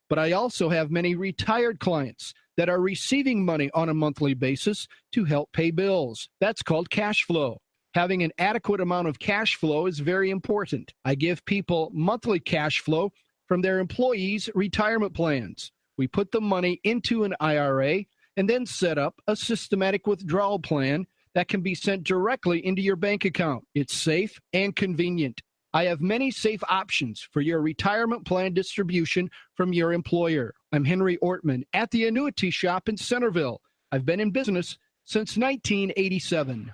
but I also have many retired clients that are receiving money on a monthly basis to help pay bills. That's called cash flow. Having an adequate amount of cash flow is very important. I give people monthly cash flow from their employees' retirement plans. We put the money into an IRA and then set up a systematic withdrawal plan that can be sent directly into your bank account. It's safe and convenient. I have many safe options for your retirement plan distribution from your employer. I'm Henry Ortman at the Annuity Shop in Centerville. I've been in business since 1987.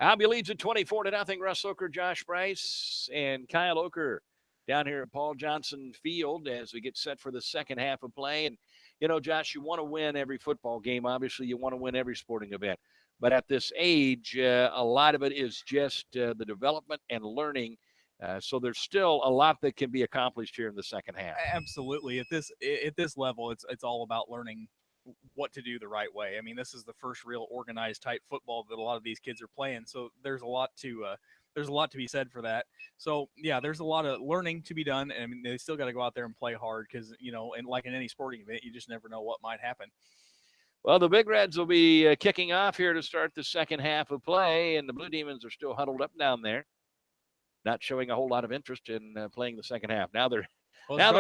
Albia leads at 24-0. Russ Oker, Josh Bryce, and Kyle Oker down here at Paul Johnson Field as we get set for the second half of play. And You know, Josh, you want to win every football game. Obviously, you want to win every sporting event. But at this age, a lot of it is just the development and learning. So there's still a lot that can be accomplished here in the second half. Absolutely. At this level, it's all about learning what to do the right way. I mean, this is the first real organized type football that a lot of these kids are playing. So there's a lot to be said for that. So yeah, there's a lot of learning to be done. I mean, they still got to go out there and play hard because, you know, and like in any sporting event, you just never know what might happen. Well, the Big Reds will be kicking off here to start the second half of play, and the Blue Demons are still huddled up down there, not showing a whole lot of interest in playing the second half. Now they're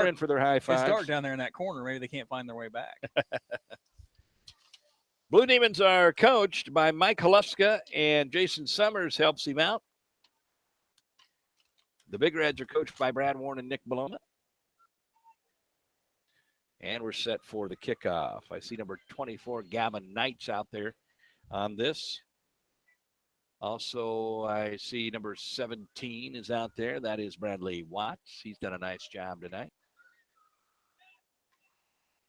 in for their high fives. They start down there in that corner. Maybe they can't find their way back. Blue Demons are coached by Mike Halufska, and Jason Summers helps him out. The Big Reds are coached by Brad Warren and Nick Bologna. And we're set for the kickoff. I see number 24, Gavin Knights, out there on this. Also, I see number 17 is out there. That is Bradley Watts. He's done a nice job tonight.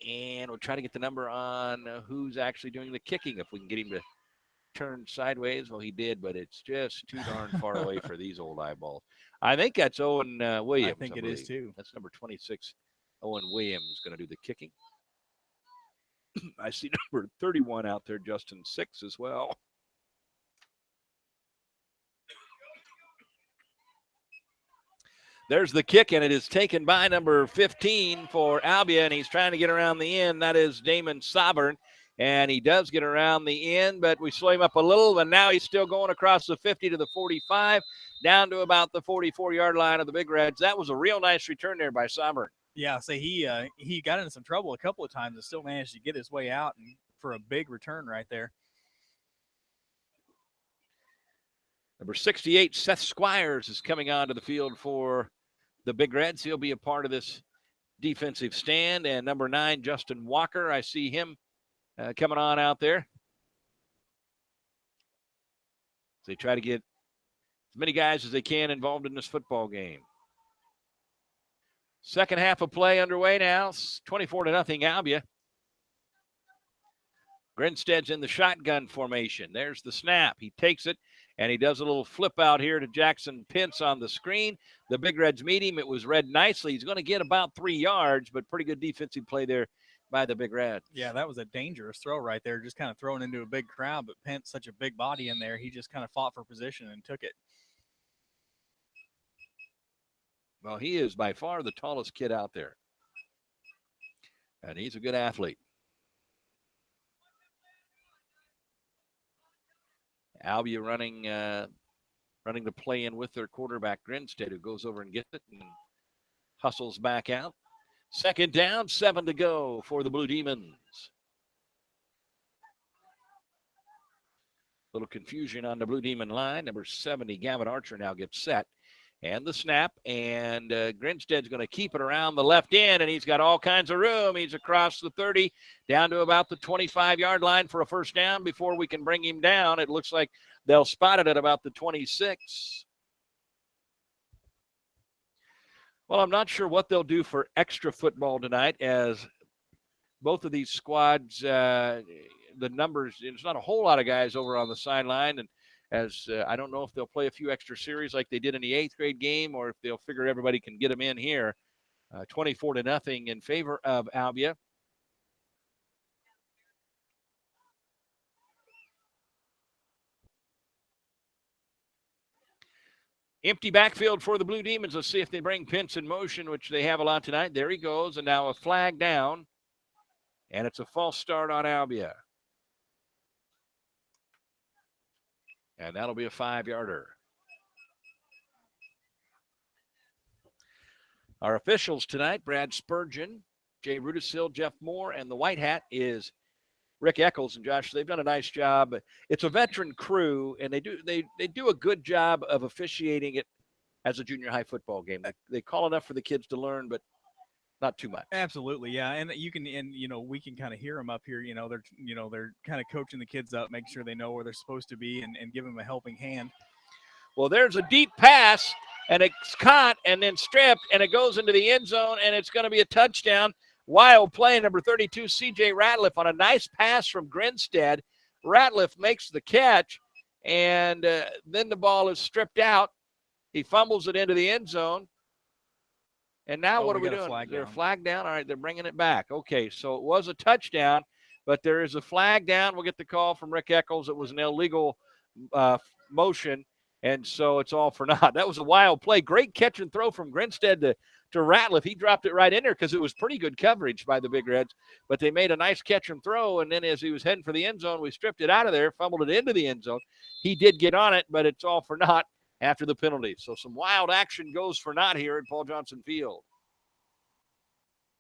And we'll try to get the number on who's actually doing the kicking, if we can get him to turn sideways. Well, he did, but it's just too darn far away for these old eyeballs. I think that's Owen Williams. I think it is too. That's number 26, Owen Williams, going to do the kicking. I see number 31 out there, Justin Six, as well. There's the kick, and it is taken by number 15 for Albia, and he's trying to get around the end. That is Damon Soburn, and he does get around the end, but we slow him up a little, and now he's still going across the 50 to the 45, down to about the 44-yard line of the Big Reds. That was a real nice return there by Soburn. Yeah, so he got into some trouble a couple of times and still managed to get his way out and for a big return right there. Number 68, Seth Squires, is coming onto the field for the Big Reds. He'll be a part of this defensive stand. And number 9, Justin Walker, I see him coming on out there. So they try to get as many guys as they can involved in this football game. Second half of play underway now. 24-0 Albia. Grinstead's in the shotgun formation. There's the snap. He takes it, and he does a little flip out here to Jackson Pence on the screen. The Big Reds meet him. It was read nicely. He's going to get about 3 yards, but pretty good defensive play there by the Big Reds. Yeah, that was a dangerous throw right there, just kind of thrown into a big crowd, but Pence, such a big body in there, he just kind of fought for position and took it. Well, he is by far the tallest kid out there, and he's a good athlete. Albia running the play in with their quarterback, Grinstead, who goes over and gets it and hustles back out. Second down, 7 to go for the Blue Demons. Little confusion on the Blue Demon line. Number 70, Gavin Archer, now gets set. And the snap, and Grinstead's going to keep it around the left end, and he's got all kinds of room. He's across the 30, down to about the 25-yard line for a first down before we can bring him down. It looks like they'll spot it at about the 26. Well, I'm not sure what they'll do for extra football tonight, as both of these squads, the numbers, it's not a whole lot of guys over on the sideline, and as I don't know if they'll play a few extra series like they did in the 8th grade game, or if they'll figure everybody can get them in here. 24-0 in favor of Albia. Empty backfield for the Blue Demons. Let's see if they bring Pence in motion, which they have a lot tonight. There he goes, and now a flag down, and it's a false start on Albia. And that'll be a 5-yarder. Our officials tonight, Brad Spurgeon, Jay Rudisill, Jeff Moore, and the white hat is Rick Eccles. And Josh, they've done a nice job. It's a veteran crew, and they do a good job of officiating it as a junior high football game. They call enough for the kids to learn, but not too much. Absolutely, yeah, and we can kind of hear them up here. They're kind of coaching the kids up, making sure they know where they're supposed to be, and give them a helping hand. Well, there's a deep pass, and it's caught and then stripped, and it goes into the end zone, and it's going to be a touchdown. Wild play, number 32, C.J. Ratliff on a nice pass from Grinstead. Ratliff makes the catch, and then the ball is stripped out. He fumbles it into the end zone. And now what are we doing? Is there a flag down? All right, they're bringing it back. Okay, so it was a touchdown, but there is a flag down. We'll get the call from Rick Eccles. It was an illegal motion, and so it's all for naught. That was a wild play. Great catch and throw from Grinstead to Ratliff. He dropped it right in there because it was pretty good coverage by the Big Reds, but they made a nice catch and throw, and then as he was heading for the end zone, we stripped it out of there, fumbled it into the end zone. He did get on it, but it's all for naught after the penalty. So some wild action goes for naught here at Paul Johnson Field.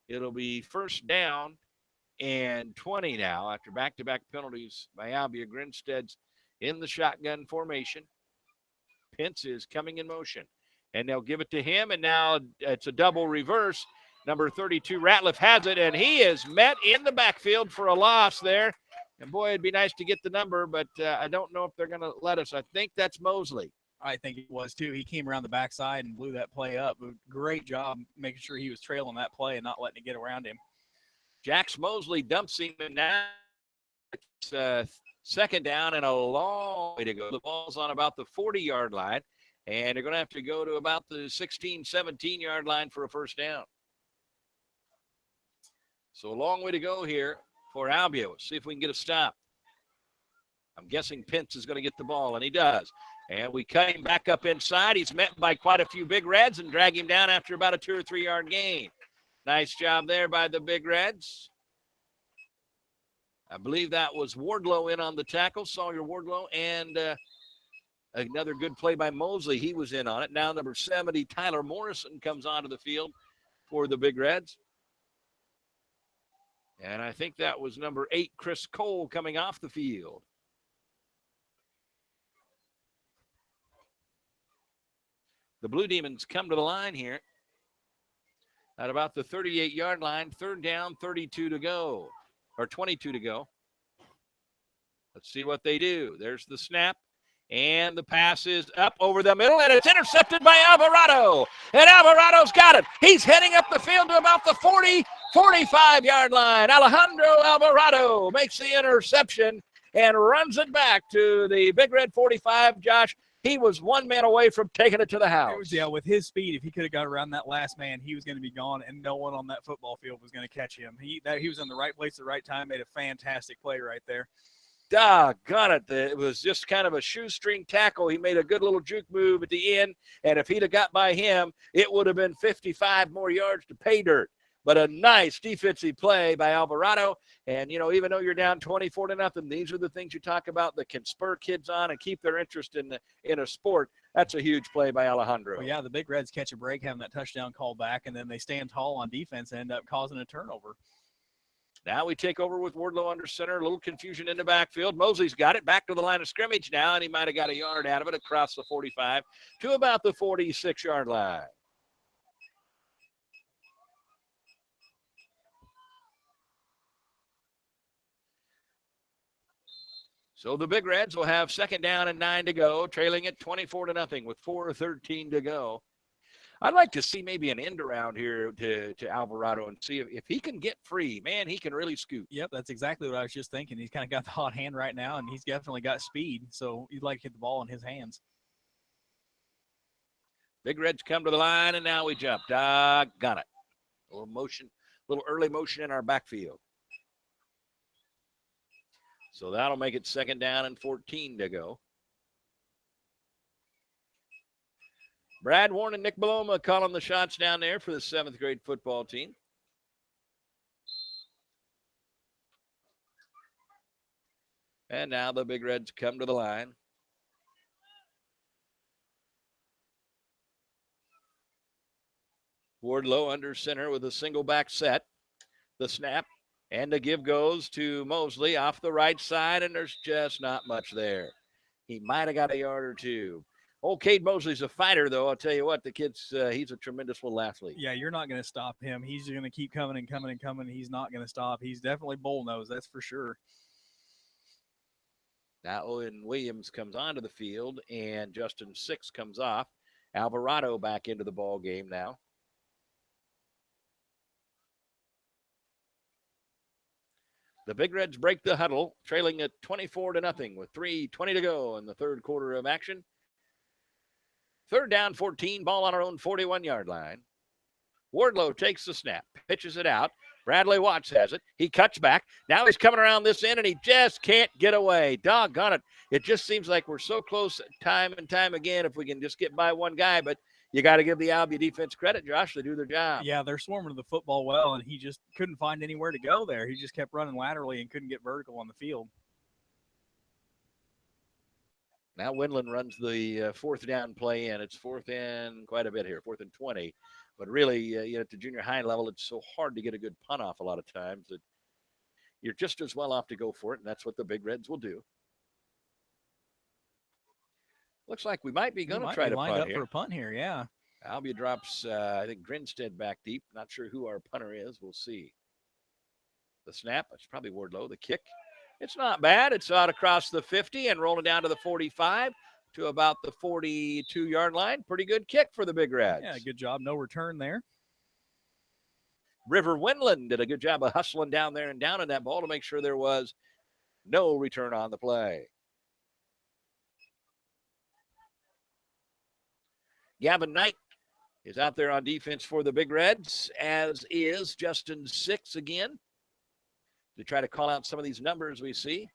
It'll be first down and 20 now after back-to-back penalties by Albia. Grinstead's in the shotgun formation. Pence is coming in motion, and they'll give it to him, and now it's a double reverse. Number 32, Ratliff has it, and he is met in the backfield for a loss there. And, boy, it'd be nice to get the number, but I don't know if they're going to let us. I think that's Mosley. I think it was too. He came around the backside and blew that play up. Great job making sure he was trailing that play and not letting it get around him. Jax Mosley dumps him, and now it's second down and a long way to go. The ball's on about the 40-yard line, and they're going to have to go to about the 16, 17-yard line for a first down. So a long way to go here for Albia. Let's see if we can get a stop. I'm guessing Pence is going to get the ball, and he does. And we cut him back up inside. He's met by quite a few Big Reds and drag him down after about a 2 or 3 yard gain. Nice job there by the Big Reds. I believe that was Wardlow in on the tackle, Sawyer Wardlow, and another good play by Mosley. He was in on it. Now number 70, Tyler Morrison, comes onto the field for the Big Reds. And I think that was number 8, Chris Cole, coming off the field. The Blue Demons come to the line here at about the 38-yard line. Third down, 32 to go, or 22 to go. Let's see what they do. There's the snap, and the pass is up over the middle, and it's intercepted by Alvarado. And Alvarado's got it. He's heading up the field to about the 40, 45-yard line. Alejandro Alvarado makes the interception and runs it back to the Big Red 45, Josh. He was one man away from taking it to the house. Yeah, with his speed, if he could have got around that last man, he was going to be gone, and no one on that football field was going to catch him. He was in the right place at the right time, made a fantastic play right there. Doggone it. It was just kind of a shoestring tackle. He made a good little juke move at the end, and if he'd have got by him, it would have been 55 more yards to pay dirt. But a nice defensive play by Alvarado. And, you know, even though you're down 24-0, these are the things you talk about that can spur kids on and keep their interest in a sport. That's a huge play by Alejandro. Well, yeah, the Big Reds catch a break, having that touchdown call back, and then they stand tall on defense and end up causing a turnover. Now we take over with Wardlow under center. A little confusion in the backfield. Mosley's got it back to the line of scrimmage now, and he might have got a yard out of it across the 45 to about the 46-yard line. So the Big Reds will have second down and 9 to go, trailing it 24-0 with 4:13 to go. I'd like to see maybe an end around here to Alvarado and see if he can get free. Man, he can really scoot. Yep, that's exactly what I was just thinking. He's kind of got the hot hand right now, and he's definitely got speed, so you'd like to hit the ball in his hands. Big Reds come to the line, and now we jump. Doggone it. A little motion, a little early motion in our backfield. So that'll make it second down and 14 to go. Brad Warren and Nick Baloma calling the shots down there for the 7th grade football team. And now the Big Reds come to the line. Wardlow under center with a single back set. The snap. And the give goes to Mosley off the right side, and there's just not much there. He might have got a yard or two. Old Cade Mosley's a fighter, though. I'll tell you what, the kid's he's a tremendous little athlete. Yeah, you're not going to stop him. He's going to keep coming and coming and coming. He's not going to stop. He's definitely bullnose, that's for sure. Now Owen Williams comes onto the field, and Justin Six comes off. Alvarado back into the ball game now. The Big Reds break the huddle, trailing at 24-0 with 3:20 to go in the third quarter of action. Third down, 14, ball on our own 41-yard line. Wardlow takes the snap, pitches it out. Bradley Watts has it. He cuts back. Now he's coming around this end, and he just can't get away. Doggone it. It just seems like we're so close time and time again if we can just get by one guy, but you got to give the Albia defense credit, Josh. They do their job. Yeah, they're swarming the football well, and he just couldn't find anywhere to go there. He just kept running laterally and couldn't get vertical on the field. Now Windland runs the fourth down play, and it's fourth and quite a bit here, 4th and 20. But really, at the junior high level, it's so hard to get a good punt off a lot of times that you're just as well off to go for it, and that's what the Big Reds will do. Looks like we might be going to try to punt here. For a punt here, yeah. Albia drops, I think, Grinstead back deep. Not sure who our punter is. We'll see. The snap, it's probably Wardlow. The kick, it's not bad. It's out across the 50 and rolling down to the 45 to about the 42-yard line. Pretty good kick for the Big Reds. Yeah, good job. No return there. River Windland did a good job of hustling down there and down in that ball to make sure there was no return on the play. Gavin Knight is out there on defense for the Big Reds, as is Justin Six again, to try to call out some of these numbers we see.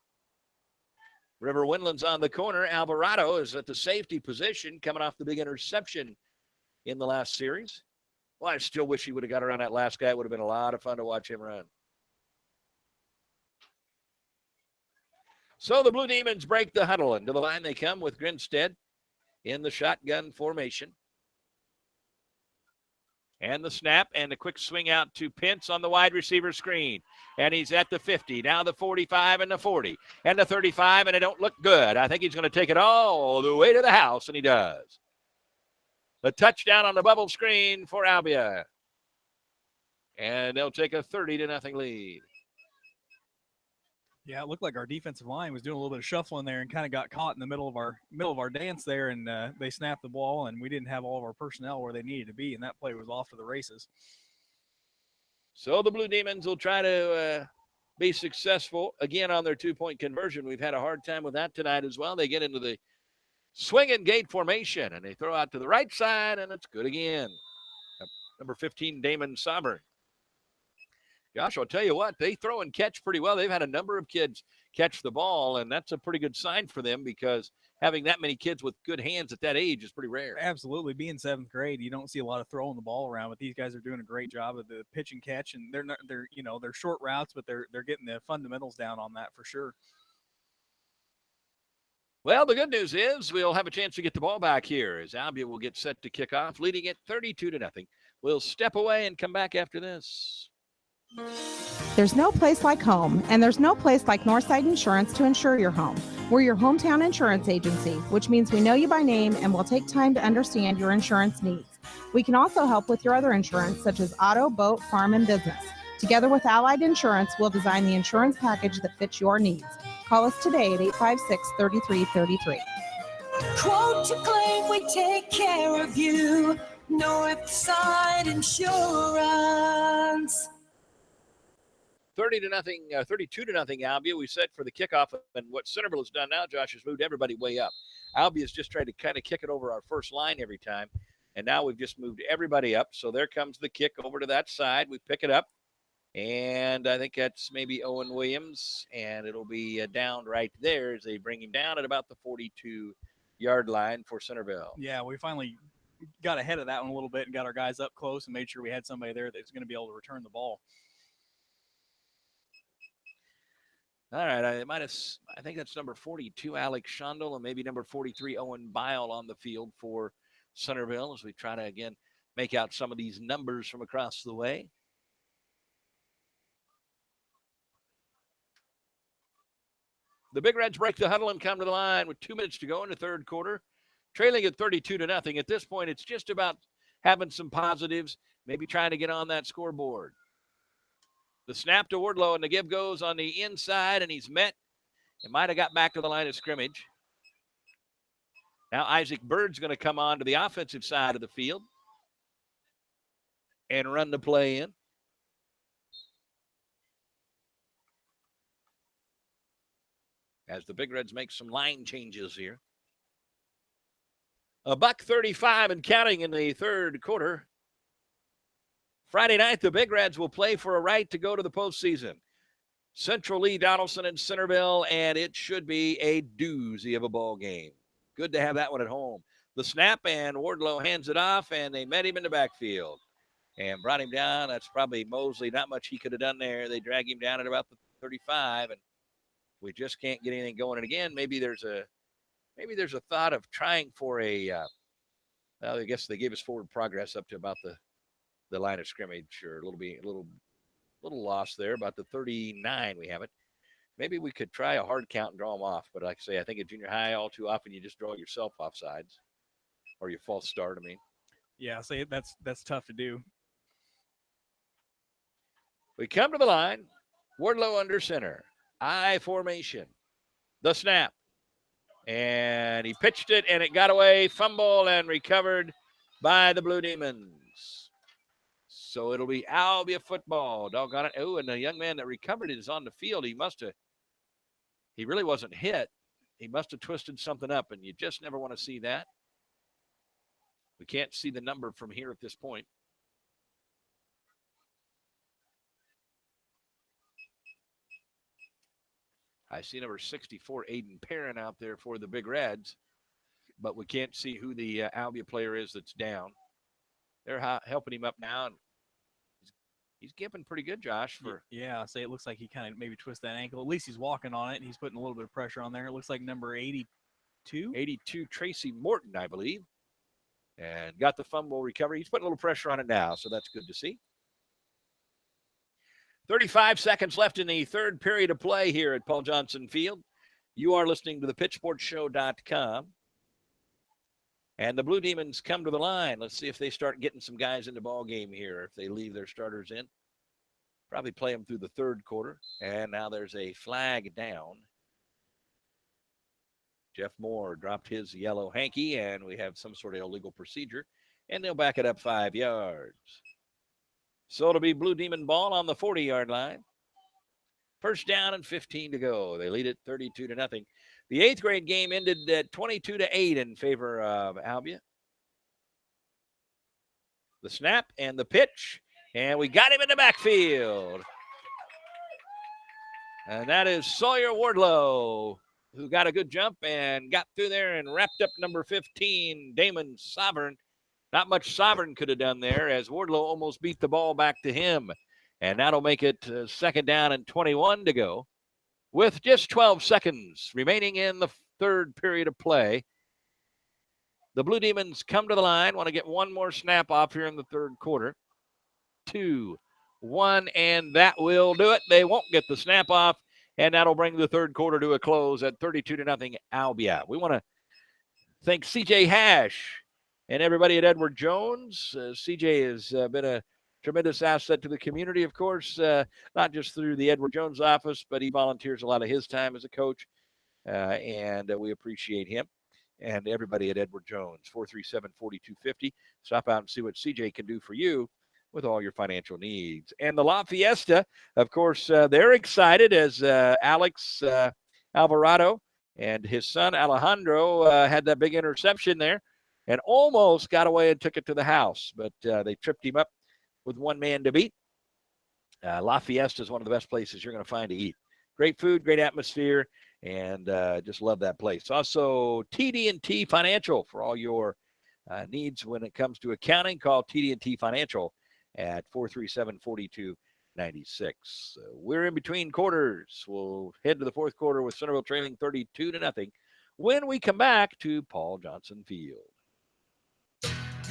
River Windland's on the corner. Alvarado is at the safety position, coming off the big interception in the last series. Well, I still wish he would have got around that last guy. It would have been a lot of fun to watch him run. So the Blue Demons break the huddle, and to the line they come with Grinstead in the shotgun formation. And the snap and the quick swing out to Pence on the wide receiver screen. And he's at the 50, now the 45 and the 40 and the 35, and it don't look good. I think he's going to take it all the way to the house, and he does. A touchdown on the bubble screen for Albia. And they'll take a 30-0 lead. Yeah, it looked like our defensive line was doing a little bit of shuffling there and kind of got caught in the middle of our dance there, and they snapped the ball, and we didn't have all of our personnel where they needed to be, and that play was off to the races. So the Blue Demons will try to be successful again on their two-point conversion. We've had a hard time with that tonight as well. They get into the swing and gate formation, and they throw out to the right side, and it's good again. Number 15, Damon Sauber. Josh, I'll tell you what, they throw and catch pretty well. They've had a number of kids catch the ball, and that's a pretty good sign for them because having that many kids with good hands at that age is pretty rare. Absolutely. Being 7th grade, you don't see a lot of throwing the ball around, but these guys are doing a great job of the pitch and catch, and they're short routes, but they're getting the fundamentals down on that for sure. Well, the good news is we'll have a chance to get the ball back here as Albia will get set to kick off, leading it 32-0. We'll step away and come back after this. There's no place like home, and there's no place like Northside Insurance to insure your home. We're your hometown insurance agency, which means we know you by name and will take time to understand your insurance needs. We can also help with your other insurance, such as auto, boat, farm, and business. Together with Allied Insurance, we'll design the insurance package that fits your needs. Call us today at 856-3333. Quote to claim, we take care of you. Northside Insurance. 32-0 Albia. We said for the kickoff, and what Centerville has done now, Josh, has moved everybody way up. Albia's just tried to kind of kick it over our first line every time, and now we've just moved everybody up. So there comes the kick over to that side. We pick it up, and I think that's maybe Owen Williams, and it'll be down right there as they bring him down at about the 42-yard line for Centerville. Yeah, we finally got ahead of that one a little bit and got our guys up close and made sure we had somebody there that's going to be able to return the ball. All right, I think that's number 42, Alex Shondel, and maybe number 43, Owen Bile on the field for Centerville as we try to, again, make out some of these numbers from across the way. The Big Reds break the huddle and come to the line with 2 minutes to go in the third quarter, trailing at 32-0. At this point, it's just about having some positives, maybe trying to get on that scoreboard. The snap to Wardlow, and the give goes on the inside, and he's met. He might have got back to the line of scrimmage. Now Isaac Bird's going to come on to the offensive side of the field and run the play in. as the Big Reds make some line changes here. $1:35 and counting in the third quarter. Friday night, the Big Reds will play for a right to go to the postseason. Central Lee Donaldson in Centerville, and it should be a doozy of a ball game. Good to have that one at home. The snap, and Wardlow hands it off, and they met him in the backfield and brought him down. That's probably Mosley. Not much he could have done there. They drag him down at about the 35, and we just can't get anything going. And again, maybe there's a thought of trying for a well, I guess they gave us forward progress up to about the line of scrimmage, or a little loss there, about the 39 we have it. Maybe we could try a hard count and draw them off. But like I say, I think at junior high, all too often you just draw yourself off sides, or you false start. I mean, Yeah, say that's tough to do. we come to the line. Wardlow under center. I formation. The snap. And he pitched it, and it got away. Fumble and recovered by the Blue Demons. So it'll be Albia football. Doggone it. Oh, and the young man that recovered it is on the field. He really wasn't hit. He must have twisted something up, and you just never want to see that. We can't see the number from here at this point. I see number 64, Aiden Perrin, out there for the Big Reds, but we can't see who the Albia player is that's down. They're helping him up now, and he's gimping pretty good, Josh. Yeah, say it looks like he kind of maybe twisted that ankle. At least he's walking on it, and he's putting a little bit of pressure on there. It looks like number 82. 82, Tracy Morton, I believe, and got the fumble recovery. He's putting a little pressure on it now, so that's good to see. 35 seconds left in the third period of play here at Paul Johnson Field. You are listening to the pitchsportshow.com. And the Blue Demons come to the line. Let's see if they start getting some guys in the ball game here, if they leave their starters in. Probably play them through the third quarter. And now there's a flag down. Jeff Moore dropped his yellow hanky, and we have some sort of illegal procedure. And they'll back it up 5 yards. So it'll be Blue Demon ball on the 40-yard line. First down and 15 to go. They lead it 32-0. The 8th grade game ended at 22-8 in favor of Albia. The snap and the pitch, and we got him in the backfield. And that is Sawyer Wardlow, who got a good jump and got through there and wrapped up number 15, Damon Sovereign. Not much Sovereign could have done there, as Wardlow almost beat the ball back to him. And that'll make it second down and 21 to go, with just 12 seconds remaining in the third period of play. The Blue Demons come to the line, want to get one more snap off here in the third quarter. 2, 1, and that will do it. They won't get the snap off, and that'll bring the third quarter to a close at 32-0 Albia. We want to thank CJ Hash and everybody at Edward Jones. CJ has been a tremendous asset to the community, of course, not just through the Edward Jones office, but he volunteers a lot of his time as a coach, and we appreciate him. And everybody at Edward Jones, 437-4250. Stop out and see what CJ can do for you with all your financial needs. And the La Fiesta, of course, they're excited as Alex Alvarado and his son Alejandro had that big interception there and almost got away and took it to the house, but they tripped him up with one man to beat. La Fiesta is one of the best places you're going to find to eat. Great food, great atmosphere, and just love that place. Also, TD&T Financial for all your needs when it comes to accounting. Call TD&T Financial at 437-4296. We're in between quarters. We'll head to the fourth quarter with Centerville trailing 32-0 when we come back to Paul Johnson Field.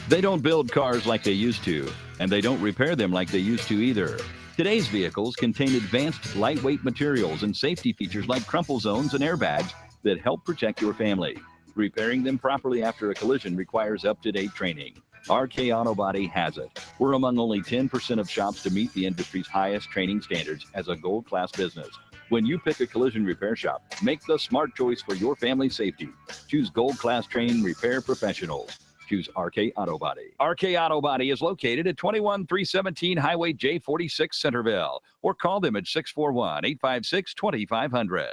They don't build cars like they used to, and they don't repair them like they used to either. Today's vehicles contain advanced lightweight materials and safety features like crumple zones and airbags that help protect your family. Repairing them properly after a collision requires up-to-date training. RK Auto Body has it. We're among only 10% of shops to meet the industry's highest training standards as a gold class business. When you pick a collision repair shop, make the smart choice for your family's safety. Choose gold class trained repair professionals. Choose RK Auto Body. RK Auto Body is located at 21317 Highway J46 Centerville, or call them at 641-856-2500.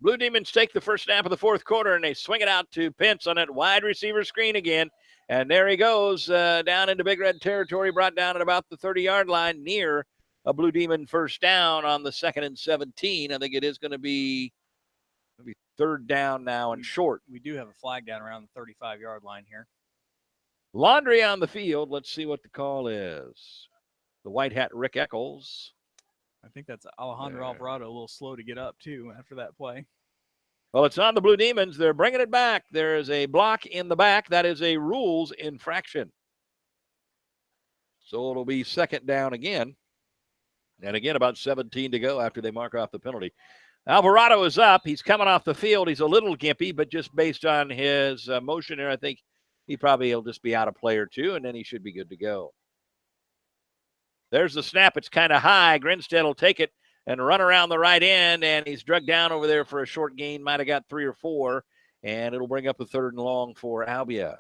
Blue Demons take the first snap of the fourth quarter, and they swing it out to Pence on that wide receiver screen again. And there he goes down into Big Red territory, brought down at about the 30-yard line near a Blue Demon first down on the 2nd and 17. I think it is going to be third down now and short. We do have a flag down around the 35-yard line here. Laundry on the field. Let's see what the call is. The white hat, Rick Eccles. I think that's Alejandro Alvarado, a little slow to get up, too, after that play. Well, it's on the Blue Demons. They're bringing it back. There is a block in the back. That is a rules infraction. So it'll be second down again. And again, about 17 to go after they mark off the penalty. Alvarado is up. He's coming off the field. He's a little gimpy, but just based on his motion there, I think he probably will just be out of play or two, and then he should be good to go. There's the snap. It's kind of high. Grinstead will take it and run around the right end, and he's drugged down over there for a short gain. Might have got 3 or 4, and it'll bring up a 3rd and long for Albia.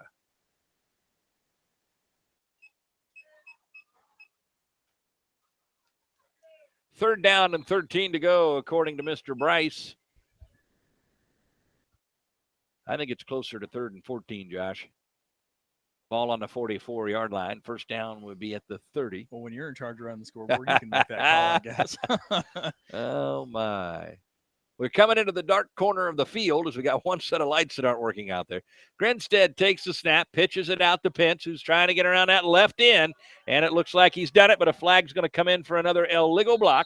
Third down and 13 to go, according to Mr. Bryce. I think it's closer to 3rd and 14, Josh. Ball on the 44-yard line. First down would be at the 30. Well, when you're in charge around the scoreboard, you can make that call, I guess. Oh, my. We're coming into the dark corner of the field as we got one set of lights that aren't working out there. Grinstead takes the snap, pitches it out to Pence, who's trying to get around that left end, and it looks like he's done it, but a flag's going to come in for another illegal block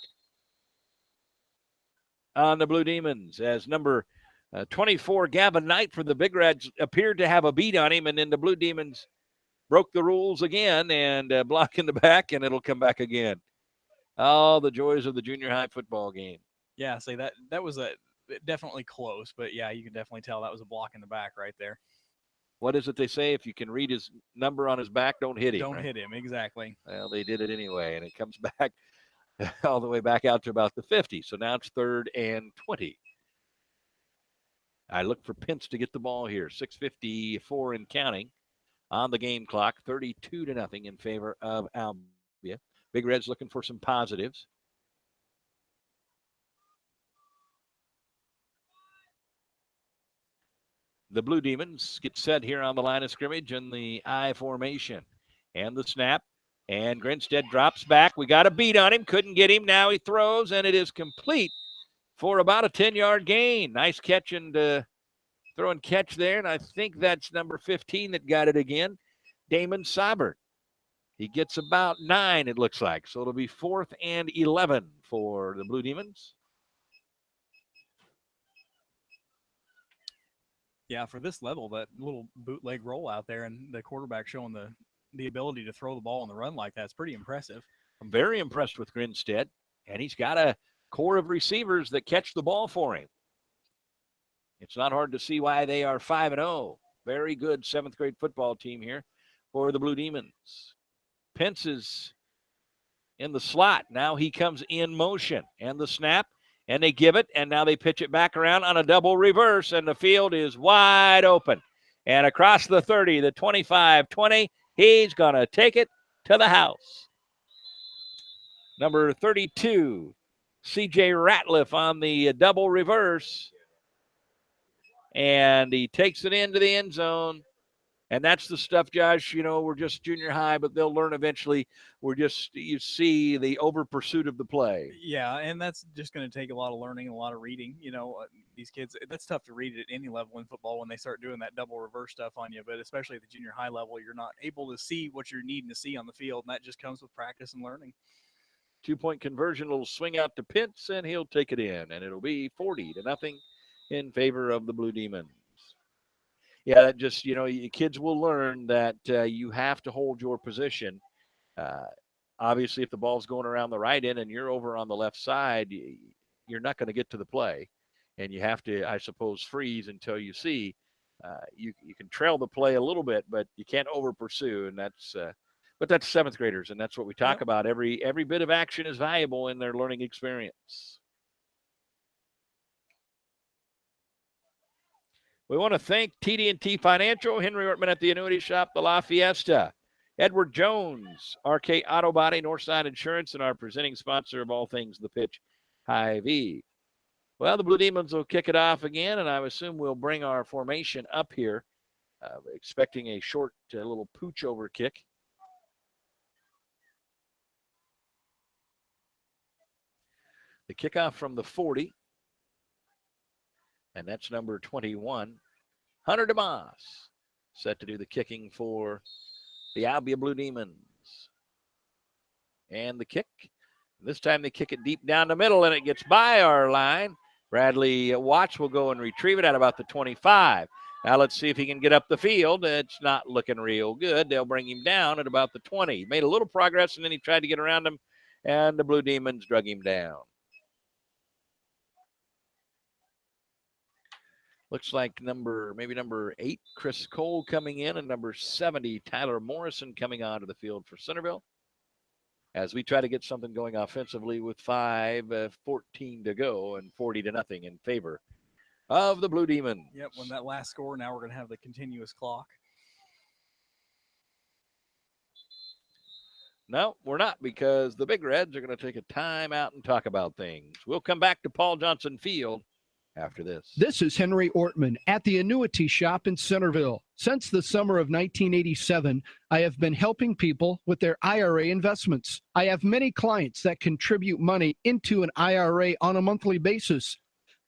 on the Blue Demons as number 24, Gavin Knight for the Big Reds appeared to have a beat on him, and then the Blue Demons broke the rules again and block in the back, and it'll come back again. Oh, the joys of the junior high football game. Yeah, say that was definitely close, but yeah, you can definitely tell that was a block in the back right there. What is it they say? If you can read his number on his back, don't hit him. Don't hit him, exactly. Well, they did it anyway, and it comes back all the way back out to about the 50. So now it's 3rd and 20. I look for Pence to get the ball here. 6:54 and counting on the game clock. 32-0 in favor of Albia. Big Red's looking for some positives. The Blue Demons get set here on the line of scrimmage in the I formation. And the snap. And Grinstead drops back. We got a beat on him. Couldn't get him. Now he throws, and it is complete for about a 10-yard gain. Nice catch and throw and catch there. And I think that's number 15 that got it again. Damon Seibert. He gets about 9, it looks like. So it'll be 4th and 11 for the Blue Demons. Yeah, for this level, that little bootleg roll out there and the quarterback showing the ability to throw the ball on the run like that is pretty impressive. I'm very impressed with Grinstead, and he's got a core of receivers that catch the ball for him. It's not hard to see why they are 5-0. Very good 7th grade football team here for the Blue Demons. Pence is in the slot. Now he comes in motion, and the snap, and they give it, and now they pitch it back around on a double reverse, and the field is wide open. And across the 30, the 25-20, he's going to take it to the house. Number 32, C.J. Ratliff on the double reverse. And he takes it into the end zone. And that's the stuff, Josh, you know, we're just junior high, but they'll learn eventually. You see the over pursuit of the play. Yeah, and that's just going to take a lot of learning and a lot of reading. You know, these kids, that's tough to read at any level in football when they start doing that double reverse stuff on you. But especially at the junior high level, you're not able to see what you're needing to see on the field. And that just comes with practice and learning. 2-point conversion, little swing out to Pitts, and he'll take it in. And it'll be 40-0 in favor of the Blue Demons. Yeah, that just, you know, kids will learn that you have to hold your position. Obviously, if the ball's going around the right end and you're over on the left side, you're not going to get to the play. And you have to, I suppose, freeze until you see. You can trail the play a little bit, but you can't over pursue. And that's, but that's 7th graders, and that's what we talk about. Every bit of action is valuable in their learning experience. We want to thank TD&T Financial, Henry Ortman at the Annuity Shop, the La Fiesta, Edward Jones, RK Auto Body, Northside Insurance, and our presenting sponsor of all things The Pitch, Hy-Vee. Well, the Blue Demons will kick it off again, and I assume we'll bring our formation up here, expecting a short little pooch over kick. The kickoff from the 40, and that's number 21, Hunter DeMoss, set to do the kicking for the Albia Blue Demons. And the kick. This time they kick it deep down the middle, and it gets by our line. Bradley Watts will go and retrieve it at about the 25. Now let's see if he can get up the field. It's not looking real good. They'll bring him down at about the 20. He made a little progress, and then he tried to get around him, and the Blue Demons drug him down. Looks like maybe number 8, Chris Cole coming in, and number 70, Tyler Morrison coming onto the field for Centerville. As we try to get something going offensively with 5:14 to go and 40-0 in favor of the Blue Demons. Yep, when that last score, now we're going to have the continuous clock. No, we're not, because the Big Reds are going to take a time out and talk about things. We'll come back to Paul Johnson Field after this. This is Henry Ortman at the Annuity Shop in Centerville. Since the summer of 1987, I have been helping people with their IRA investments. I have many clients that contribute money into an IRA on a monthly basis,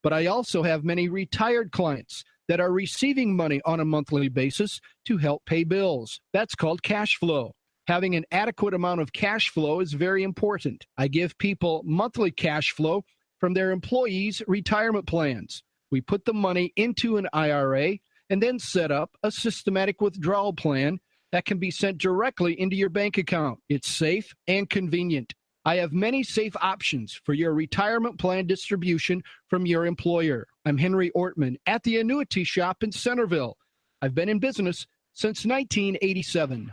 but I also have many retired clients that are receiving money on a monthly basis to help pay bills. That's called cash flow. Having an adequate amount of cash flow is very important. I give people monthly cash flow from their employees' retirement plans. We put the money into an IRA and then set up a systematic withdrawal plan that can be sent directly into your bank account. It's safe and convenient. I have many safe options for your retirement plan distribution from your employer. I'm Henry Ortman at the Annuity Shop in Centerville. I've been in business since 1987.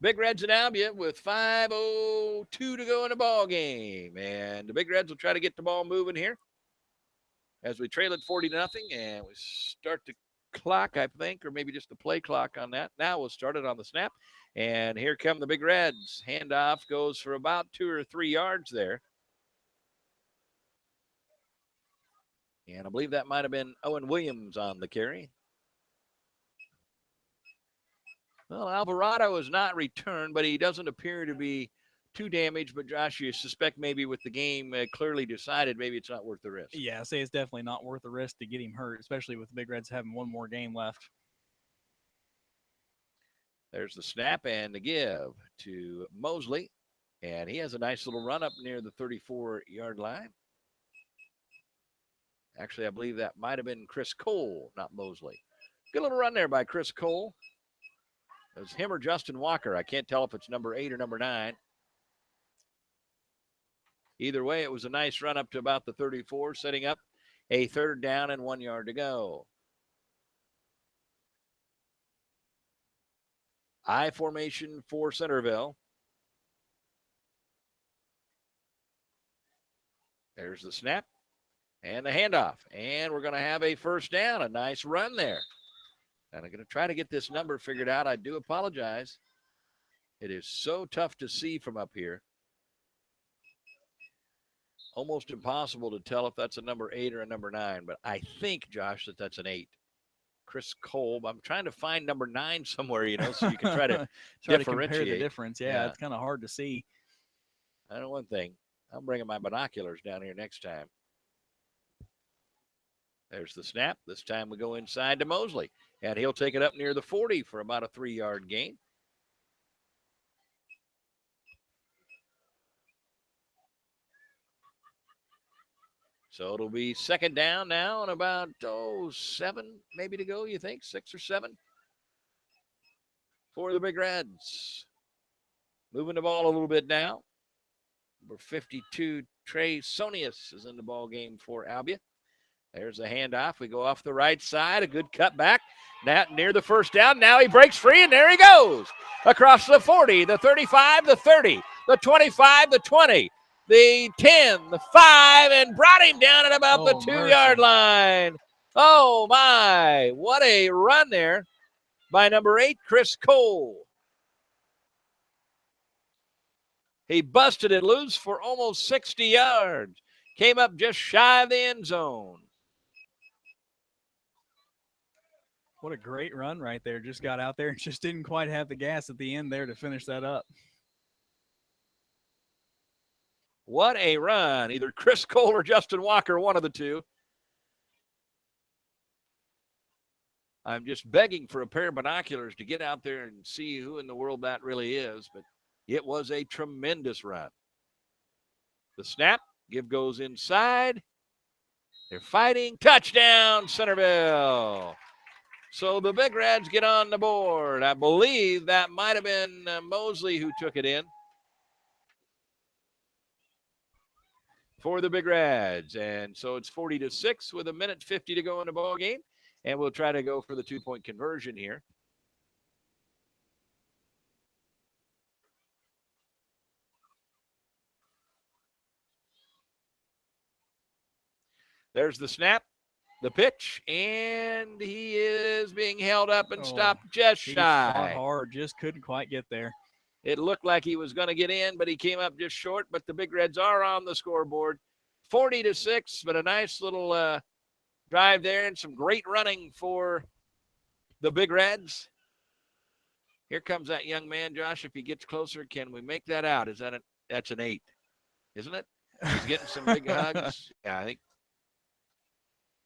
Big Reds in Albia with 5:02 to go in the ball game. And the Big Reds will try to get the ball moving here as we trail it 40-0. And we start the clock, I think, or maybe just the play clock on that. Now we'll start it on the snap. And here come the Big Reds. Handoff goes for about 2 or 3 yards there. And I believe that might have been Owen Williams on the carry. Well, Alvarado is not returned, but he doesn't appear to be too damaged. But Josh, you suspect maybe with the game clearly decided, maybe it's not worth the risk. Yeah, I say it's definitely not worth the risk to get him hurt, especially with the Big Reds having one more game left. There's the snap and the give to Mosley. And he has a nice little run up near the 34-yard line. Actually, I believe that might have been Chris Cole, not Mosley. Good little run there by Chris Cole. It was him or Justin Walker. I can't tell if it's number 8 or number 9. Either way, it was a nice run up to about the 34, setting up a 3rd down and 1 yard to go. I formation for Centerville. There's the snap and the handoff. And we're going to have a 1st down. A nice run there. And I'm going to try to get this number figured out. I do apologize. It is so tough to see from up here. Almost impossible to tell if that's a number 8 or a number 9. But I think, Josh, that that's an 8. Chris Kolb. I'm trying to find number 9 somewhere, so you can try to try differentiate. to compare the difference. Yeah, it's kind of hard to see. I know one thing. I'm bringing my binoculars down here next time. There's the snap. This time we go inside to Mosley. And he'll take it up near the 40 for about a 3-yard gain. So it'll be 2nd down now and about 7 maybe to go, you think? 6 or 7 for the Big Reds. Moving the ball a little bit now. Number 52, Trey Sonius is in the ball game for Albia. There's a handoff. We go off the right side. A good cutback. Now near the 1st down. Now he breaks free, and there he goes. Across the 40, the 35, the 30, the 25, the 20, the 10, the 5, and brought him down at about the 2-yard line. Oh, my. What a run there by number 8, Chris Cole. He busted it loose for almost 60 yards. Came up just shy of the end zone. What a great run right there. Just got out there and just didn't quite have the gas at the end there to finish that up. What a run. Either Chris Cole or Justin Walker, one of the two. I'm just begging for a pair of binoculars to get out there and see who in the world that really is, but it was a tremendous run. The snap, give goes inside. They're fighting. Touchdown, Centerville. So the Big Reds get on the board. I believe that might have been Mosley who took it in for the Big Reds. And so it's 40-6 with 1:50 to go in the ball game. And we'll try to go for the 2-point conversion here. There's the snap, the pitch, and he is being held up and stopped just shy. He fought hard, just couldn't quite get there. It looked like he was going to get in, but he came up just short. But the Big Reds are on the scoreboard. 40-6, but a nice little drive there and some great running for the Big Reds. Here comes that young man, Josh. If he gets closer, can we make that out? That's an 8, isn't it? He's getting some big hugs. Yeah, I think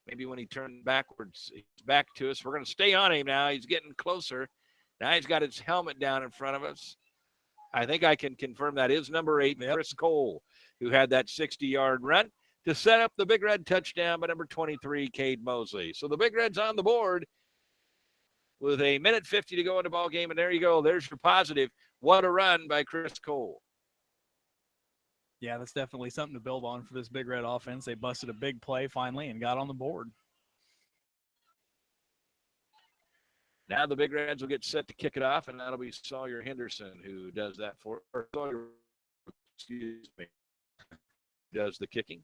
maybe when he turned backwards, he's back to us. We're going to stay on him now. He's getting closer. Now he's got his helmet down in front of us. I think I can confirm that is number 8, yep. Chris Cole, who had that 60-yard run to set up the Big Red touchdown by number 23, Cade Mosley. So the Big Red's on the board with 1:50 to go in the ball game. And there you go. There's your positive. What a run by Chris Cole. Yeah, that's definitely something to build on for this Big Red offense. They busted a big play finally and got on the board. Now the Big Reds will get set to kick it off, and that'll be Sawyer Henderson who does that does the kicking.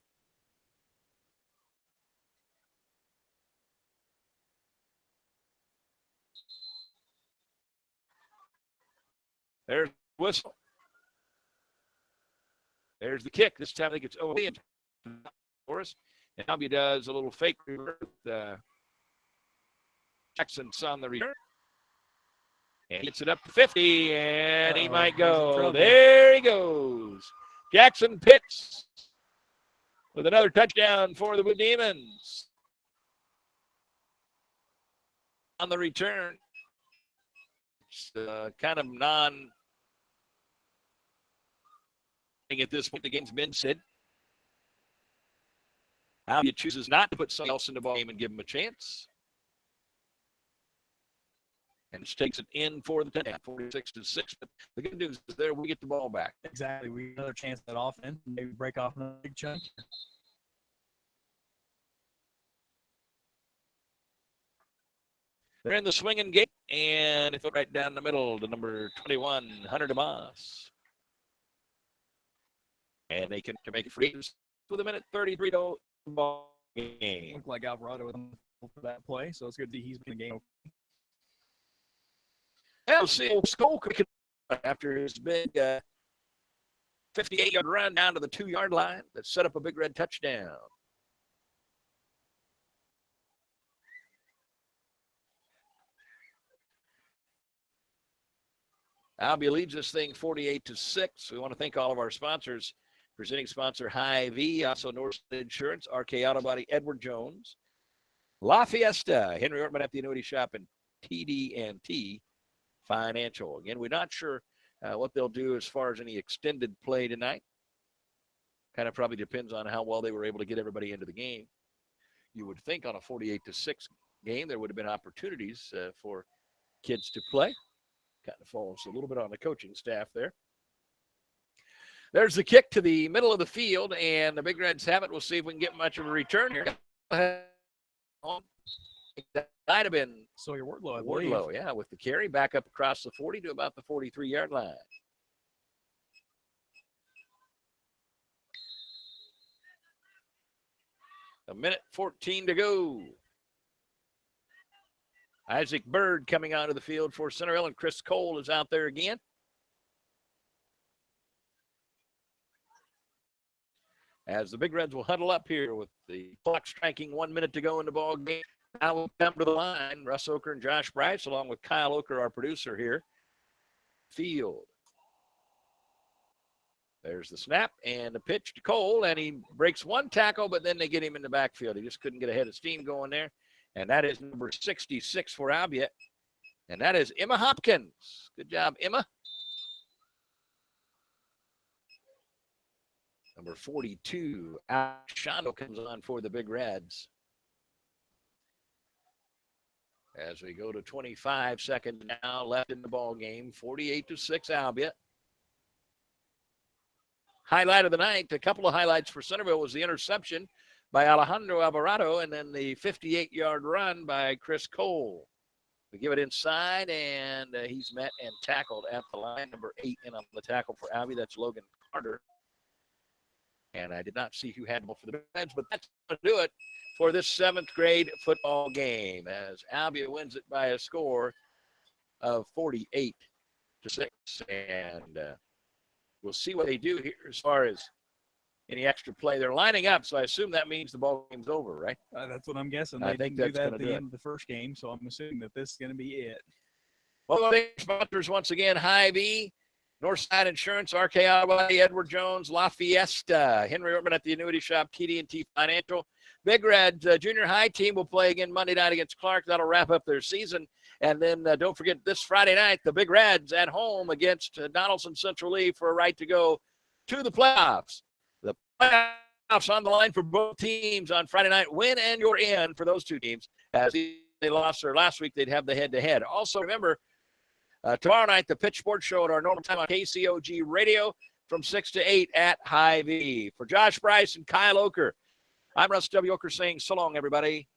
There's the whistle. There's the kick. This time I think it's in for us. And Albia does a little fake revert with Jackson's on the return. And gets it up to 50, and he might go. There he goes. Jackson Pitts with another touchdown for the Blue Demons. On the return, it's kind of at this point, the game's been said. Albia chooses not to put someone else in the ball game and give him a chance. And takes it in for the 10, 46-6. But the good news is there we get the ball back. Exactly. We get another chance at that offense and maybe break off another big chunk. They're in the swinging gate, and they put right down the middle to number 21, Hunter DeMoss. And they can to make it free with 1:33 to go in the ball game. Looked like Alvarado with him for that play, so it's good that he's in the game. We'll see old Skull after his big 58-yard run down to the 2-yard line that set up a Big Red touchdown. Albia leads this thing 48-6. We want to thank all of our sponsors. Presenting sponsor Hy-Vee, also North Insurance, RK Auto Body, Edward Jones, La Fiesta, Henry Ortman at the Annuity Shop, and TD&T Financial. Again, we're not sure what they'll do as far as any extended play tonight. Kind of probably depends on how well they were able to get everybody into the game. You would think on a 48-6 game there would have been opportunities for kids to play. Kind of falls a little bit on the coaching staff there. There's the kick to the middle of the field, and the Big Reds have it. We'll see if we can get much of a return here. That might have been Sawyer Wardlow, I believe. Wardlow, yeah, with the carry back up across the 40 to about the 43-yard line. A 1:14 to go. Isaac Bird coming onto the field for Centerville, and Chris Cole is out there again. as the Big Reds will huddle up here with the clock striking 1 minute to go in the ball game. Now we'll come to the line. Russ Oker and Josh Bryce, along with Kyle Oker, our producer here. Field. There's the snap and the pitch to Cole, and he breaks one tackle, but then they get him in the backfield. He just couldn't get a head of steam going there. And that is number 66 for Albia. And that is Emma Hopkins. Good job, Emma. Number 42, Alex Shondo comes on for the Big Reds. As we go to 25 seconds now left in the ball game, 48-6 Albia. Highlight of the night, a couple of highlights for Centerville was the interception by Alejandro Alvarado and then the 58-yard run by Chris Cole. We give it inside, and he's met and tackled at the line. Number 8 in on the tackle for Albia. That's Logan Carter. And I did not see who had the ball for the Reds, but that's going to do it for this 7th grade football game as Albia wins it by a score of 48-6. And we'll see what they do here as far as any extra play. They're lining up, so I assume that means the ball game's over, right? That's what I'm guessing. I They think didn't do that's that at gonna the do end of the first game, so I'm assuming that this is going to be it. Well, the sponsors once again, Hy-Vee, Northside Insurance, RK Ottawa, Edward Jones, La Fiesta, Henry Ortman at the Annuity Shop, TD&T Financial. Big Red junior high team will play again Monday night against Clark. That'll wrap up their season. And then don't forget this Friday night, the Big Reds at home against Donaldson Central Lee for a right to go to the playoffs. The playoffs on the line for both teams on Friday night. Win and you're in for those two teams. As they lost their last week, they'd have the head-to-head. Also, remember, tomorrow night, the Pitch Sports Show at our normal time on KCOG Radio from 6 to 8 at Hy-Vee. For Josh Bryce and Kyle Oker, I'm Russ W. Oker saying so long, everybody.